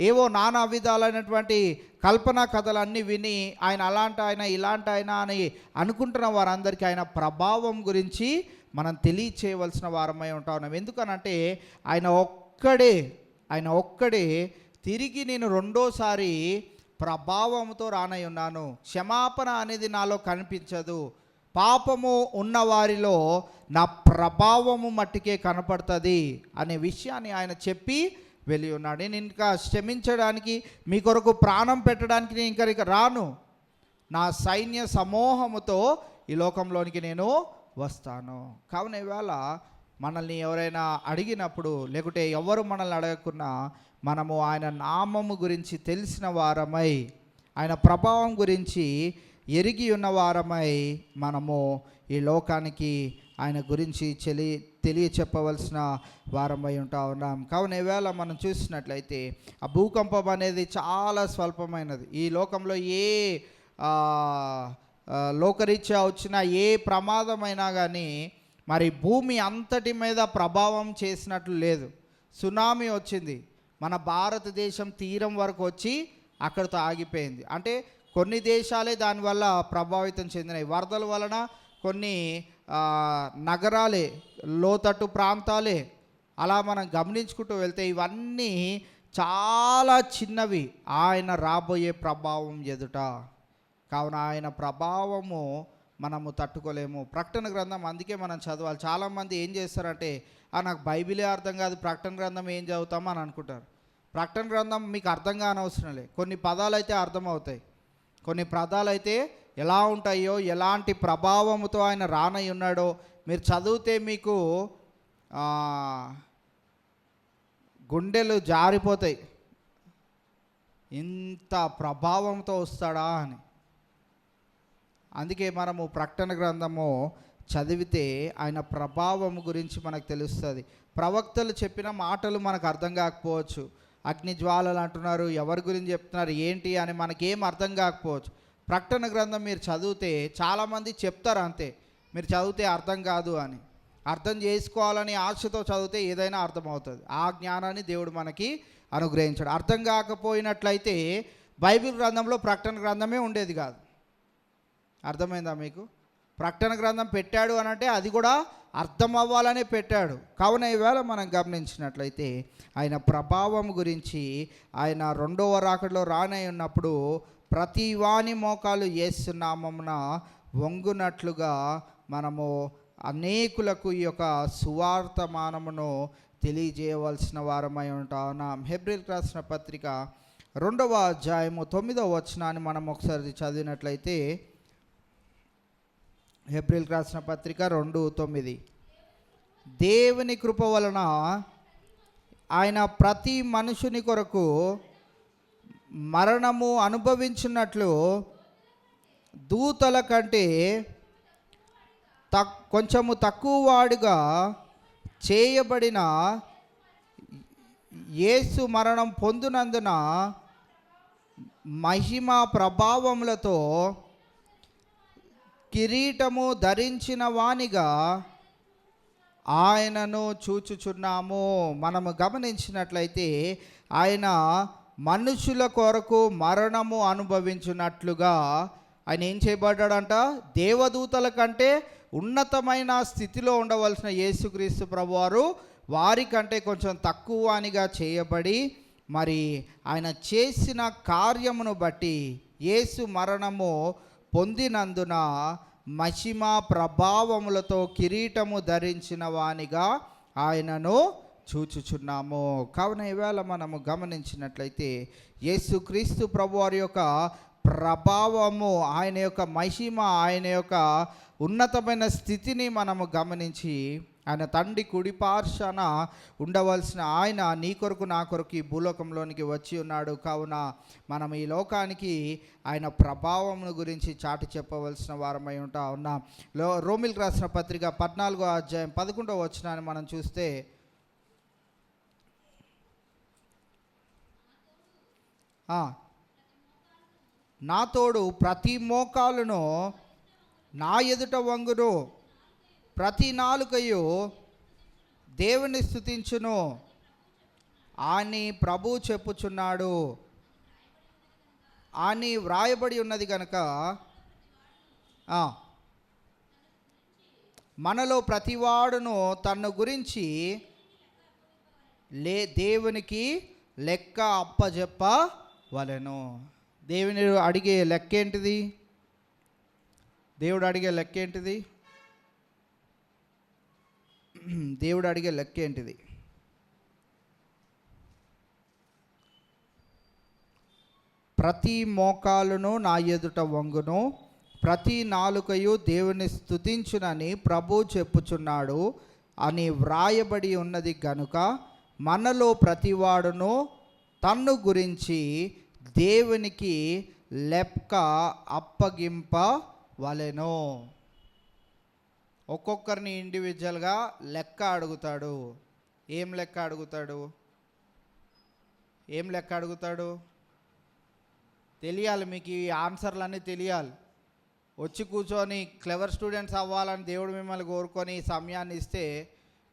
Speaker 3: ఏవో నానా విధాలైనటువంటి కల్పనా కథలన్నీ విని ఆయన అలాంటి ఆయన ఇలాంటి ఆయన అని అనుకుంటున్న వారందరికీ ఆయన ప్రభావం గురించి మనం తెలియచేయవలసిన వారమై ఉంటాం. ఎందుకనంటే ఆయన ఒక్కడే తిరిగి నేను రెండోసారి ప్రభావంతో రానై ఉన్నాను, క్షమాపణ అనేది నాలో కనిపించదు, పాపము ఉన్న వారిలో నా ప్రభావము మట్టికే కనపడుతుంది అనే విషయాన్ని ఆయన చెప్పి వెళ్ళి ఉన్నాడు. నేను ఇంకా క్షమించడానికి మీ కొరకు ప్రాణం పెట్టడానికి నేను ఇంకా రాను, నా సైన్య సమూహముతో ఈ లోకంలోనికి నేను వస్తాను. కావున ఇవాళ మనల్ని ఎవరైనా అడిగినప్పుడు, లేకుంటే ఎవరు మనల్ని అడగకున్నా, మనము ఆయన నామము గురించి తెలిసిన వారమై, ఆయన ప్రభావం గురించి ఎరిగి ఉన్న వారమై మనము ఈ లోకానికి ఆయన గురించి తెలియచెప్పవలసిన వారమై ఉంటా ఉన్నాం. కావున ఈవేళ మనం చూసినట్లయితే ఆ భూకంపం అనేది చాలా స్వల్పమైనది. ఈ లోకంలో ఏ లోకరీత్యా వచ్చిన ఏ ప్రమాదమైనా కానీ మరి భూమి అంతటి మీద ప్రభావం చేసినట్లు లేదు. సునామీ వచ్చింది, మన భారతదేశం తీరం వరకు వచ్చి అక్కడితో ఆగిపోయింది. అంటే కొన్ని దేశాలే దానివల్ల ప్రభావితం చెందినాయి. వరదల వలన కొన్ని నగరాలే, లోతట్టు ప్రాంతాలే, అలా మనం గమనించుకుంటూ వెళ్తే ఇవన్నీ చాలా చిన్నవి ఆయన రాబోయే ప్రభావం ఎదుట. కావున ఆయన ప్రభావము మనము తట్టుకోలేము. ప్రకటన గ్రంథం అందుకే మనం చదవాలి. చాలామంది ఏం చేస్తారంటే, నాకు బైబిలే అర్థం కాదు, ప్రకటన గ్రంథం ఏం చదువుతామో అని అనుకుంటారు. ప్రకటన గ్రంథం మీకు అర్థం కానవసరం లేదు. కొన్ని పదాలు అయితే అర్థమవుతాయి, కొన్ని పదాలు అయితే ఎలా ఉంటాయో, ఎలాంటి ప్రభావంతో ఆయన రానై ఉన్నాడో మీరు చదివితే మీకు గుండెలు జారిపోతాయి, ఇంత ప్రభావంతో వస్తాడా అని. అందుకే మనము ప్రకటన గ్రంథము చదివితే ఆయన ప్రభావం గురించి మనకు తెలుస్తుంది. ప్రవక్తలు చెప్పిన మాటలు మనకు అర్థం కాకపోవచ్చు. అగ్ని జ్వాలలు అంటున్నారు, ఎవరి గురించి చెప్తున్నారు ఏంటి అని మనకేం అర్థం కాకపోవచ్చు. ప్రకటన గ్రంథం మీరు చదివితే చాలామంది చెప్తారు అంతే, మీరు చదివితే అర్థం కాదు అని. అర్థం చేసుకోవాలని ఆశతో చదివితే ఏదైనా అర్థమవుతుంది. ఆ జ్ఞానాన్ని దేవుడు మనకి అనుగ్రహించాడు. అర్థం కాకపోయినట్లయితే బైబిల్ గ్రంథంలో ప్రకటన గ్రంథమే ఉండేది కాదు. అర్థమైందా మీకు? ప్రకటన గ్రంథం పెట్టాడు అని అంటే అది కూడా అర్థం అవ్వాలనే పెట్టాడు. కావున ఈవేళ మనం గమనించినట్లయితే ఆయన ప్రభావం గురించి, ఆయన రెండవ రాకడలో రానై ఉన్నప్పుడు ప్రతి వాని మోకాలు యేసు నామమున వంగునట్లుగా మనము అనేకులకు ఈ యొక్క సువార్తమానమును తెలియజేయవలసిన వారమై ఉంటాం. హెబ్రీయులకు రాసిన పత్రిక 2వ అధ్యాయము 9వ వచనాన్ని మనం ఒకసారి చదివినట్లయితే, హెబ్రీయులకు రాసిన పత్రిక 2:9, దేవుని కృప వలన ఆయన ప్రతి మనుషుని కొరకు మరణము అనుభవించినట్లు దూతల కంటే కొంచెము తక్కువ వాడుగా చేయబడిన యేసు మరణం పొందినందున మహిమ ప్రభావములతో కిరీటము ధరించిన వానిగా ఆయనను చూచుచున్నాము. మనము గమనించినట్లయితే ఆయన మనుషుల కొరకు మరణము అనుభవించినట్లుగా ఆయన ఏం చేయబడ్డాడంట? దేవదూతల కంటే ఉన్నతమైన స్థితిలో ఉండవలసిన యేసుక్రీస్తు ప్రభువారు వారికంటే కొంచెం తక్కువ వానిగా చేయబడి, మరి ఆయన చేసిన కార్యమును బట్టి యేసు మరణము పొందినందున మహిమ ప్రభావములతో కిరీటము ధరించిన వానిగా ఆయనను చూచుచున్నాము. కావున ఈవేళ మనము గమనించినట్లయితే యేసుక్రీస్తు ప్రభువారి యొక్క ప్రభావము, ఆయన యొక్క మహిమ, ఆయన యొక్క ఉన్నతమైన స్థితిని మనము గమనించి, ఆయన తండ్రి కుడి పార్శ్వన ఉండవలసిన ఆయన నీ కొరకు నా కొరకు ఈ భూలోకంలోనికి వచ్చి ఉన్నాడు. కావున మనం ఈ లోకానికి ఆయన ప్రభావం గురించి చాటి చెప్పవలసిన వారమై ఉన్నాం. రోమిలకు రాసిన పత్రిక 14వ అధ్యాయం 11వ వచనాన్ని మనం చూస్తే, నా తోడు ప్రతి మోకాలును నా ఎదుట వంగును, ప్రతి నాలుకయు దేవుని స్తుతించును అని ప్రభు చెప్పుచున్నాడు అని వ్రాయబడి ఉన్నది కనుక మనలో ప్రతివాడును తన గురించి దేవునికి లెక్క అప్పజెప్పవలెను. దేవుని అడిగే లెక్క ఏంటిది? దేవుడు అడిగే లెక్క ఏంటిది? దేవుడు అడిగే లెక్క ఏంటిది? ప్రతి మోకాలును నా ఎదుట వంగును, ప్రతి నాలుకయు దేవుని స్తుతించునని ప్రభు చెప్పుచున్నాడు అని వ్రాయబడి ఉన్నది గనుక మనలో ప్రతివాడును తన్ను గురించి దేవునికి లెక్క అప్పగింపవలెను. ఒక్కొక్కరిని ఇండివిజువల్గా లెక్క అడుగుతాడు. ఏం లెక్క అడుగుతాడు? ఏం లెక్క అడుగుతాడు? తెలియాలి, మీకు ఈ ఆన్సర్లన్నీ తెలియాలి. వచ్చి కూర్చొని క్లెవర్ స్టూడెంట్స్ అవ్వాలని దేవుడు మిమ్మల్ని కోరుకొని సమయాన్ని ఇస్తే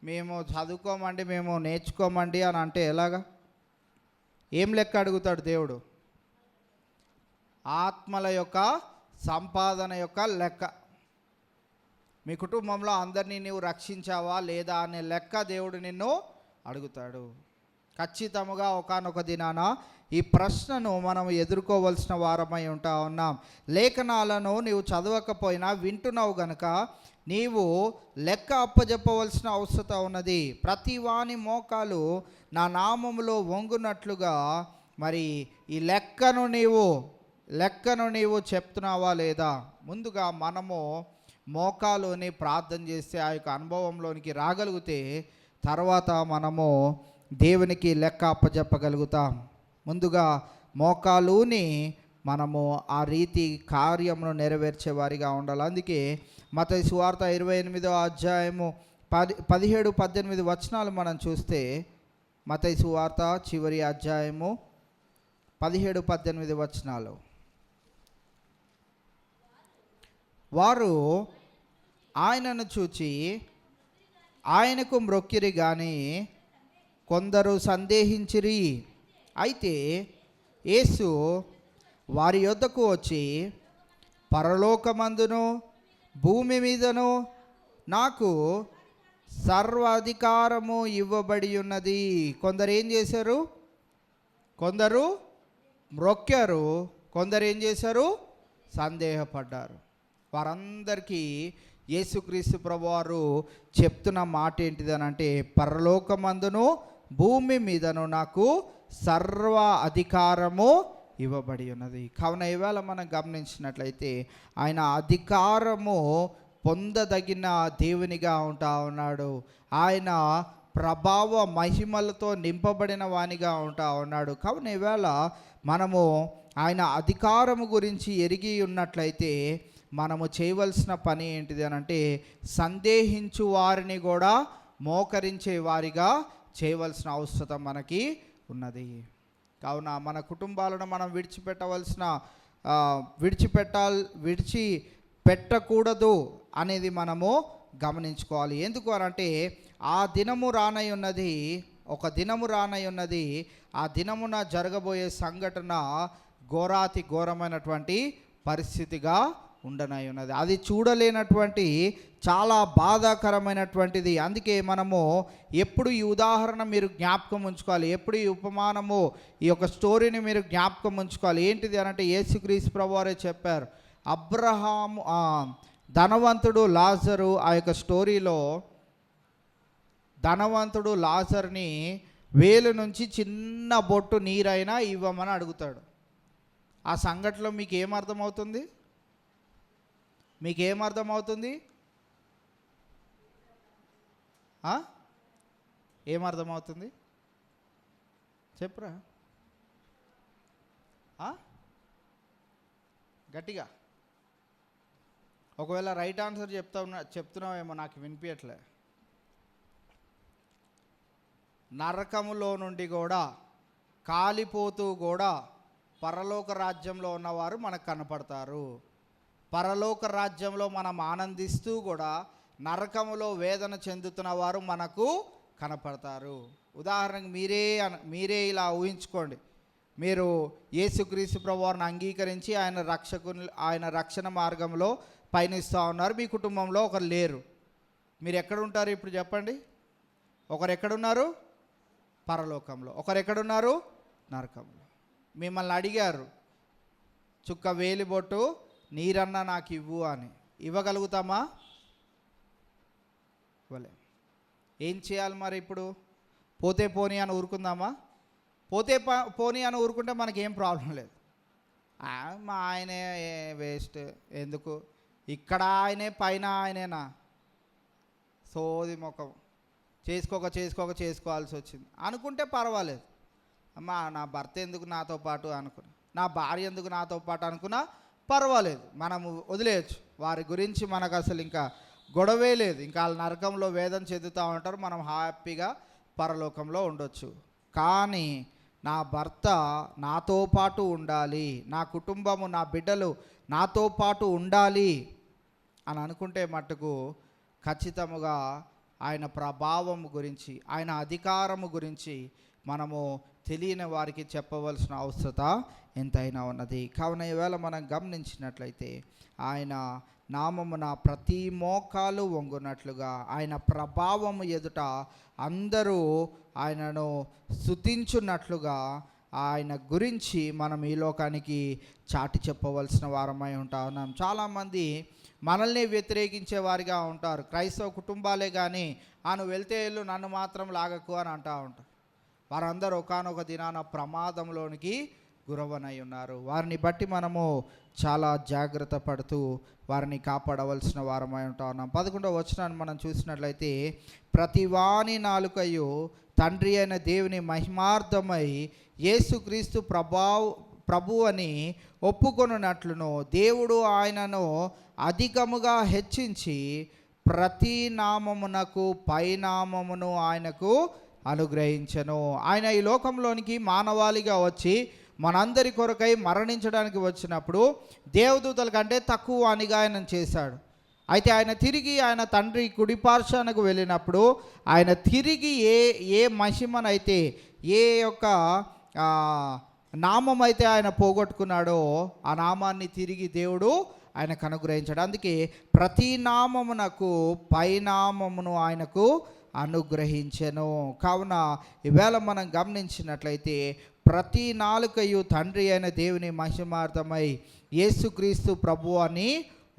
Speaker 3: మేము చదువుకోమండి, మేము నేర్చుకోమండి అని అంటే ఎలాగా? ఏం లెక్క అడుగుతాడు దేవుడు? ఆత్మల యొక్క సంపాదన యొక్క లెక్క. మీ కుటుంబంలో అందరినీ నీవు రక్షించావా లేదా అనే లెక్క దేవుడు నిన్ను అడుగుతాడు. ఖచ్చితంగా ఒకానొక దినాన ఈ ప్రశ్నను మనం ఎదుర్కోవలసిన వారమై ఉన్నాం. లేఖనాలను నీవు చదవకపోయినా వింటున్నావు గనుక నీవు లెక్క అప్పజెప్పవలసిన అవసరం ఉన్నది. ప్రతి వాని మోకాలు నా నామములో వంగునట్లుగా మరి ఈ లెక్కను నీవు చెప్తున్నావా లేదా? ముందుగా మనము మోకాలుని ప్రార్థన చేస్తే ఆ యొక్క అనుభవంలోనికి రాగలిగితే తర్వాత మనము దేవునికి లెక్క అప్పజెప్పగలుగుతాం. ముందుగా మోకాలుని మనము ఆ రీతి కార్యమును నెరవేర్చే వారిగా ఉండాలి. అందుకే మత్తయి సువార్త 28వ అధ్యాయము 17-18 వచనాలు మనం చూస్తే, మత్తయి సువార్త చివరి అధ్యాయము 17-18 వచనాలు. వారు ఆయనను చూచి ఆయనకు మ్రొక్కిరి గాని కొందరు సందేహించిరి. అయితే యేసు వారి యొద్దకు వచ్చి, పరలోకమందును భూమి మీదను నాకు సర్వాధికారము ఇవ్వబడి ఉన్నది. కొందరు ఏం చేశారు? కొందరు మ్రొక్కారు, కొందరు ఏం చేశారు? సందేహపడ్డారు. వారందరికీ యేసుక్రీస్తు ప్రభువారు చెప్తున్న మాట ఏంటిదనంటే, పరలోకమందును భూమి మీదను నాకు సర్వ అధికారము ఇవ్వబడి ఉన్నది. కావున ఇవాళ మనం గమనించినట్లయితే ఆయన అధికారము పొందదగిన దేవునిగా ఉంటా ఉన్నాడు. ఆయన ప్రభావ మహిమలతో నింపబడిన వానిగా ఉంటా ఉన్నాడు. కావున ఇవాళ మనము ఆయన అధికారము గురించి ఎరిగి ఉన్నట్లయితే మనము చేయవలసిన పని ఏంటిది అని అంటే, సందేహించు వారిని కూడా మోకరించే వారిగా చేయవలసిన అవసరం మనకి ఉన్నది. కావున మన కుటుంబాలను మనం విడిచిపెట్టకూడదు అనేది మనము గమనించుకోవాలి. ఎందుకు అనంటే, ఆ దినము రానై ఉన్నది, ఒక దినము రానై ఉన్నది. ఆ దినమున జరగబోయే సంఘటన ఘోరాతి ఘోరమైనటువంటి పరిస్థితిగా ఉండనై ఉన్నది. అది చూడలేనటువంటి చాలా బాధాకరమైనటువంటిది. అందుకే మనము ఎప్పుడు ఈ ఉదాహరణ మీరు జ్ఞాపకం ఉంచుకోవాలి, ఎప్పుడు ఈ ఉపమానము, ఈ యొక్క స్టోరీని మీరు జ్ఞాపకం ఉంచుకోవాలి. ఏంటిది అనంటే, యేసుక్రీస్తు ప్రభువారే చెప్పారు. అబ్రహాము, ధనవంతుడు లాజరు, ఆ యొక్క స్టోరీలో ధనవంతుడు లాజర్ని వేలు నుంచి చిన్న బొట్టు నీరైనా ఇవ్వమని అడుగుతాడు. ఆ సంఘటనలో మీకు ఏమర్థమవుతుంది? మీకేమర్థమవుతుంది? ఏమర్థమవుతుంది చెప్పురా గట్టిగా. ఒకవేళ రైట్ ఆన్సర్ చెప్తున్నావేమో, నాకు వినిపించట్లే. నరకములో నుండి కూడా కాలిపోతూ కూడా పరలోక రాజ్యంలో ఉన్నవారు మనకు కనపడతారు. పరలోక రాజ్యంలో మనం ఆనందిస్తూ కూడా నరకములో వేదన చెందుతున్న వారు మనకు కనపడతారు. ఉదాహరణకు మీరే ఇలా ఊహించుకోండి. మీరు యేసుక్రీస్తు ప్రభువారిని అంగీకరించి ఆయన రక్షణ మార్గంలో పయనిస్తూ ఉన్నారు. మీ కుటుంబంలో ఒకరు లేరు. మీరు ఎక్కడుంటారు ఇప్పుడు చెప్పండి? ఒకరు ఎక్కడున్నారు? పరలోకంలో. ఒకరు ఎక్కడున్నారు? నరకంలో. మిమ్మల్ని అడిగారు, చుక్క వేలిబొట్టు నీరన్నా నాకు ఇవ్వు అని. ఇవ్వగలుగుతామా? ఇవ్వలే. ఏం చేయాలి మరి ఇప్పుడు? పోతే పోనీ అని ఊరుకుందామా? పోనీ అని ఊరుకుంటే మనకేం ప్రాబ్లం లేదు. మా ఆయనే వేస్ట్, ఎందుకు ఇక్కడ ఆయనే పైన ఆయనేనా, సోది ముఖం, చేసుకోవాల్సి వచ్చింది అనుకుంటే పర్వాలేదు. అమ్మా నా భర్త ఎందుకు నాతో పాటు అనుకున్నా, నా భార్య ఎందుకు నాతో పాటు అనుకున్నా పర్వాలేదు, మనము వదిలేయచ్చు. వారి గురించి మనకు అసలు ఇంకా గొడవే లేదు. ఇంకా వాళ్ళ నరకంలో వేదన చెందుతూ ఉంటారు, మనం హ్యాపీగా పరలోకంలో ఉండొచ్చు. కానీ నా భర్త నాతో పాటు ఉండాలి, నా కుటుంబము, నా బిడ్డలు నాతో పాటు ఉండాలి అని అనుకుంటే మట్టుకు ఖచ్చితముగా ఆయన ప్రభావము గురించి, ఆయన అధికారము గురించి మనము తెలియని వారికి చెప్పవలసిన అవసరత ఎంతైనా ఉన్నది. కావున ఈవేళ మనం గమనించినట్లయితే ఆయన నామమున ప్రతి మోకాలు వంగునట్లుగా, ఆయన ప్రభావము ఎదుట అందరూ ఆయనను స్తుతించున్నట్లుగా ఆయన గురించి మనం ఈ లోకానికి చాటి చెప్పవలసిన వారమై ఉంటా ఉన్నాం. చాలామంది మనల్ని వ్యతిరేకించే వారిగా ఉంటారు. క్రైస్తవ కుటుంబాలే కానీ నువ్వు వెళ్తే వెళ్ళు, నన్ను మాత్రం లాగకు అని అంటూ ఉంటారు. వారందరూ ఒకానొక దినాన ప్రమాదంలోనికి గురవనై ఉన్నారు. వారిని బట్టి మనము చాలా జాగ్రత్త పడుతూ వారిని కాపాడవలసిన వారమై ఉంటా ఉన్నాం. 11వ వచనాన్ని మనం చూసినట్లయితే, ప్రతివాని నాలుకయు తండ్రి అయిన దేవుని మహిమార్థమై యేసుక్రీస్తు ప్రభు అని ఒప్పుకొనున్నట్లును దేవుడు ఆయనను అధికముగా హెచ్చించి ప్రతి నామమునకు పైనామమును ఆయనకు అనుగ్రహించెను. ఆయన ఈ లోకంలోనికి మానవాళిగా వచ్చి మనందరి కొరకై మరణించడానికి వచ్చినప్పుడు దేవదూతల కంటే తక్కువ అనిగా ఆయన చేశాడు. అయితే ఆయన తిరిగి ఆయన తండ్రి కుడిపార్శ్వానికి వెళ్ళినప్పుడు ఆయన తిరిగి ఏ మహిమనైతే ఏ యొక్క నామం అయితే ఆయన పోగొట్టుకున్నాడో ఆ నామాన్ని తిరిగి దేవుడు ఆయనకు అనుగ్రహించాడు. అందుకే ప్రతి నామమునకు పైనామమును ఆయనకు అనుగ్రహించెను. కావున ఈవేళ మనం గమనించినట్లయితే ప్రతి నాలుకయు తండ్రి అయిన దేవుని మహిమార్థమై యేసుక్రీస్తు ప్రభు అని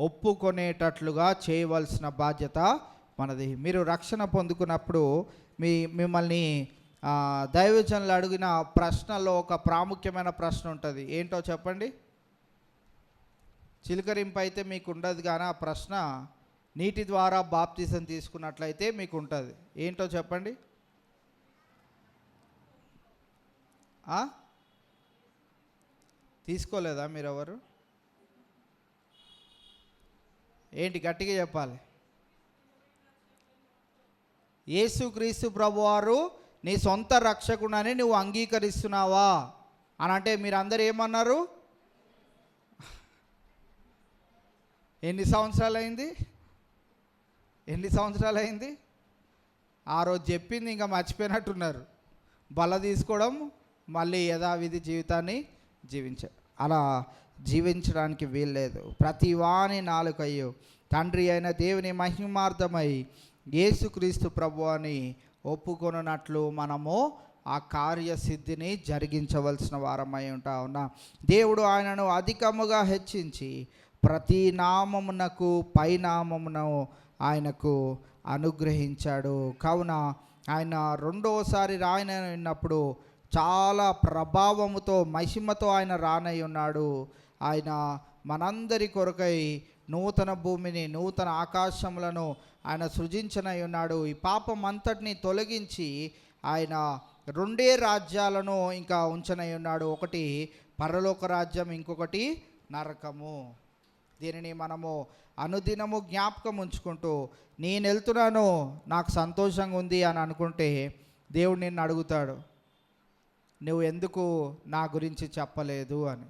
Speaker 3: ఒప్పుకొనేటట్లుగా చేయవలసిన బాధ్యత మనది. మీరు రక్షణ పొందుకున్నప్పుడు మిమ్మల్ని దైవజనులు అడిగిన ప్రశ్నలో ఒక ప్రాముఖ్యమైన ప్రశ్న ఉంటుంది. ఏంటో చెప్పండి. చిలకరింపు అయితే మీకు ఉండదు, కానీ ఆ ప్రశ్న నీటి ద్వారా బాప్తిజం తీసుకున్నట్లయితే మీకు ఉంటుంది. ఏంటో చెప్పండి. తీసుకోలేదా మీరెవరు? ఏంటి గట్టిగా చెప్పాలి. యేసుక్రీస్తు ప్రభువారు నీ సొంత రక్షకుడని నువ్వు అంగీకరిస్తున్నావా అని అంటే మీరందరూ ఏమన్నారు? ఎన్ని సంవత్సరాలు అయింది? ఆ రోజు చెప్పింది ఇంకా మర్చిపోయినట్టున్నారు. బల తీసుకోవడం, మళ్ళీ యథావిధి జీవితాన్ని అలా జీవించడానికి వీల్లేదు. ప్రతి వాని నాలుకయ్యు తండ్రి అయిన దేవుని మహిమార్థమై యేసుక్రీస్తు ప్రభు అని ఒప్పుకొనున్నట్లు మనము ఆ కార్యసిద్ధిని జరిగించవలసిన వారమై ఉన్నాం. దేవుడు ఆయనను అధికముగా హెచ్చించి ప్రతి నామమునకు పైనామమును ఆయనకు అనుగ్రహించాడు. కావున ఆయన రెండోసారి రానయ్యున్నప్పుడు చాలా ప్రభావముతో మహిమతో ఆయన రానై ఉన్నాడు. ఆయన మనందరి కొరకై నూతన భూమిని నూతన ఆకాశములను ఆయన సృజించనై ఉన్నాడు. ఈ పాపం అంతటిని తొలగించి ఆయన రెండే రాజ్యాలను ఇంకా ఉంచనై ఉన్నాడు. ఒకటి పరలోక రాజ్యం, ఇంకొకటి నరకము. దీనిని మనము అనుదినము జ్ఞాపకం ఉంచుకుంటూ నేను వెళ్తున్నాను, నాకు సంతోషంగా ఉంది అని అనుకుంటే దేవుడు నిన్ను అడుగుతాడు, నువ్వు ఎందుకు నా గురించి చెప్పలేదు అని.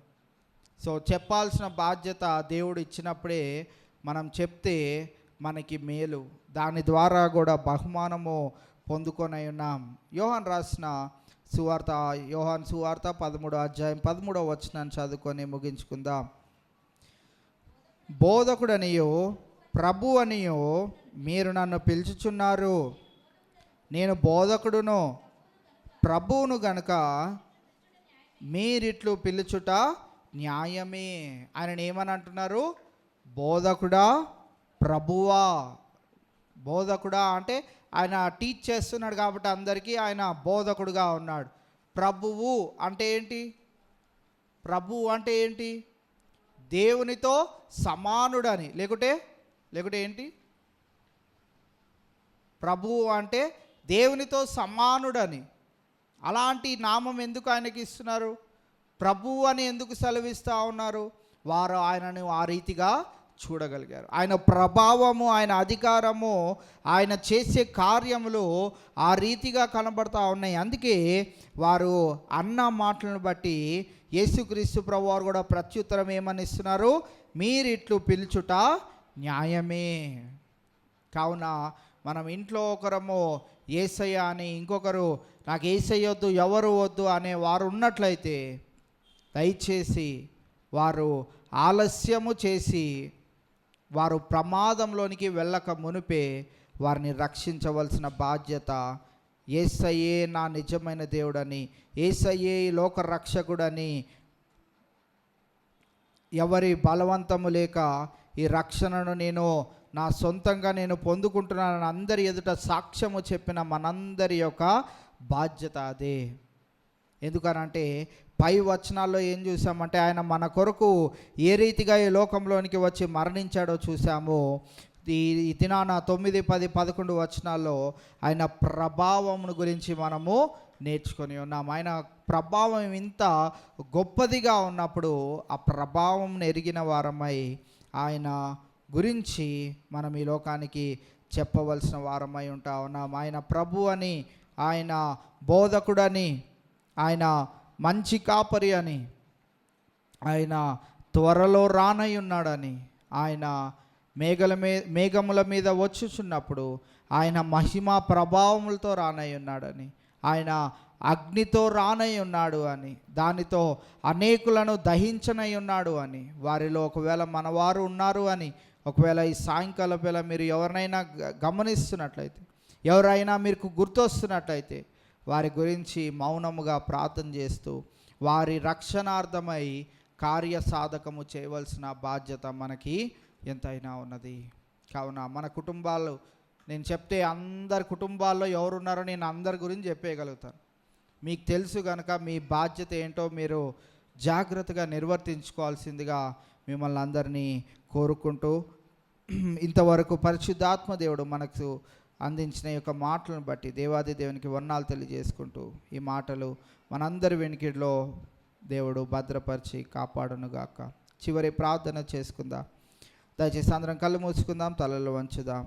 Speaker 3: సో చెప్పాల్సిన బాధ్యత దేవుడు ఇచ్చినప్పుడే మనం చెప్తే మనకి మేలు, దాని ద్వారా కూడా బహుమానము పొందుకొని ఉన్నాం. యోహాన్ రాసిన సువార్త, యోహాన్ సువార్త 13వ అధ్యాయం 13వ వచనాన్ని చదువుకొని ముగించుకుందాం. బోధకుడనియో ప్రభు అనియో మీరు నన్ను పిలుచుచున్నారు, నేను బోధకుడును ప్రభువును గనుక మీరిట్లు పిలుచుట న్యాయమే. ఆయన ఏమని అంటున్నారు? బోధకుడా, ప్రభువా. బోధకుడా అంటే ఆయన టీచ్ చేస్తున్నాడు కాబట్టి అందరికీ ఆయన బోధకుడుగా ఉన్నాడు. ప్రభువు అంటే ఏంటి? ప్రభువు అంటే ఏంటి? దేవునితో సమానుడని, లేకుంటే ఏంటి? ప్రభువు అంటే దేవునితో సమానుడని. అలాంటి నామం ఎందుకు ఆయనకి ఇస్తున్నారు? ప్రభువు అని ఎందుకు సెలవిస్తూ ఉన్నారు? వారు ఆయనను ఆ రీతిగా చూడగలిగారు. ఆయన ప్రభావము, ఆయన అధికారము, ఆయన చేసే కార్యములు ఆ రీతిగా కనబడతా ఉన్నాయి. అందుకే వారు అన్న మాటలను బట్టి యేసుక్రీస్తు ప్రభు వారు కూడా ప్రత్యుత్తరం ఏమని ఇస్తున్నారు? మీరిట్లు పిలుచుట న్యాయమే. కావున మనం ఇంట్లో ఒకరము యేసయ్య అని, ఇంకొకరు నాకు యేసయ్య వద్దు, ఎవరు వద్దు అనే వారు ఉన్నట్లయితే దయచేసి వారు ఆలస్యము చేసి వారు ప్రమాదంలోనికి వెళ్ళక మునిపే వారిని రక్షించవలసిన బాధ్యత యేసయ్యే నా నిజమైన దేవుడని, యేసయ్యే ఈ లోక రక్షకుడని, ఎవరి బలవంతము లేక ఈ రక్షణను నేను నా సొంతంగా నేను పొందుకుంటున్నానని అందరి ఎదుట సాక్ష్యము చెప్పిన మనందరి యొక్క బాధ్యత అదే. ఎందుకనంటే పై వచనాల్లో ఏం చూసామంటే ఆయన మన కొరకు ఏ రీతిగా ఈ లోకంలోనికి వచ్చి మరణించాడో చూసాము. ఈ దినాన 9, 10, 11 వచనాల్లో ఆయన ప్రభావమును గురించి మనము నేర్చుకొని ఉన్నాం. ఆయన ప్రభావం ఇంత గొప్పదిగా ఉన్నప్పుడు ఆ ప్రభావం ఎరిగిన వారమై ఆయన గురించి మనం ఈ లోకానికి చెప్పవలసిన వారమై ఉంటా ఉన్నాం. ఆయన ప్రభు అని, ఆయన బోధకుడని, ఆయన మంచి కాపరి అని, ఆయన త్వరలో రానై ఉన్నాడని, ఆయన మేఘముల మీద వచ్చుచున్నప్పుడు ఆయన మహిమ ప్రభావములతో రానై ఉన్నాడని, ఆయన అగ్నితో రానై ఉన్నాడు అని, దానితో అనేకులను దహించనై ఉన్నాడు అని, వారిలో ఒకవేళ మనవారు ఉన్నారు అని, ఒకవేళ ఈ సాయంకాల వేళ మీరు ఎవరినైనా గమనిస్తున్నట్లయితే, ఎవరైనా మీకు గుర్తొస్తున్నట్లయితే వారి గురించి మౌనముగా ప్రార్థన చేస్తూ వారి రక్షణార్థమై కార్యసాధకము చేయవలసిన బాధ్యత మనకి ఎంతైనా ఉన్నది. కావున మన కుటుంబాలు, నేను చెప్తే అందరి కుటుంబాల్లో ఎవరున్నారో నేను అందరి గురించి చెప్పేయగలుగుతాను. మీకు తెలుసు కనుక మీ బాధ్యత ఏంటో మీరు జాగ్రత్తగా నిర్వర్తించుకోవాల్సిందిగా మిమ్మల్ని అందరినీ కోరుకుంటూ, ఇంతవరకు పరిశుద్ధాత్మ దేవుడు మనకు అందించిన ఈ యొక్క మాటలను బట్టి దేవాది దేవునికి వందనాలు తెలియజేసుకుంటూ, ఈ మాటలు మనందరి వెనుకలో దేవుడు భద్రపరిచి కాపాడునుగాక. చివరి ప్రార్థన చేసుకుందాం. దయచేసి అందరం కళ్ళు మూసుకుందాం, తలలు వంచుదాం.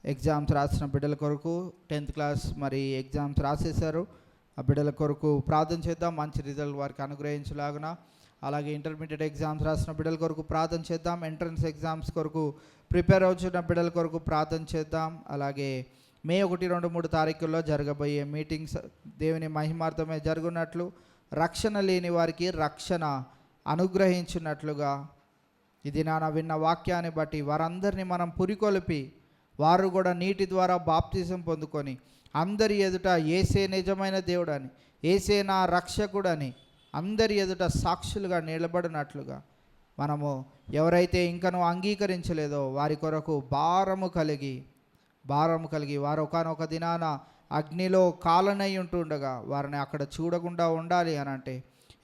Speaker 3: ఎగ్జామ్స్ రాసిన బిడ్డల కొరకు 10th క్లాస్ మరి ఎగ్జామ్స్ రాసేశారు, ఆ బిడ్డల కొరకు ప్రార్థన చేద్దాం. మంచి రిజల్ట్ వారికి అనుగ్రహించలాగున. అలాగే ఇంటర్మీడియట్ ఎగ్జామ్స్ రాసిన బిడ్డల కొరకు ప్రార్థన చేద్దాం. ఎంట్రన్స్ ఎగ్జామ్స్ కొరకు ప్రిపేర్ అవుతున్న బిడ్డల కొరకు ప్రార్థన చేద్దాం. అలాగే మే 1, 2, 3 తారీఖుల్లో జరగబోయే మీటింగ్స్ దేవుని మహిమార్థమే జరుగునట్లు, రక్షణ లేని వారికి రక్షణ అనుగ్రహించినట్లుగా, ఇది నాన్న విన్న వాక్యాన్ని బట్టి వారందరినీ మనం పురికొలిపి వారు కూడా నీటి ద్వారా బాప్తిజం పొందుకొని అందరి ఎదుట యేసే నిజమైన దేవుడని, యేసే నా రక్షకుడని అందరి ఎదుట సాక్షులుగా నిలబడినట్లుగా మనము ఎవరైతే ఇంకనూ అంగీకరించలేదో వారి కొరకు భారము కలిగి వారు ఒకనొక దినాన అగ్నిలో కాలనై ఉంటుండగా వారిని అక్కడ చూడకుండా ఉండాలి అని అంటే,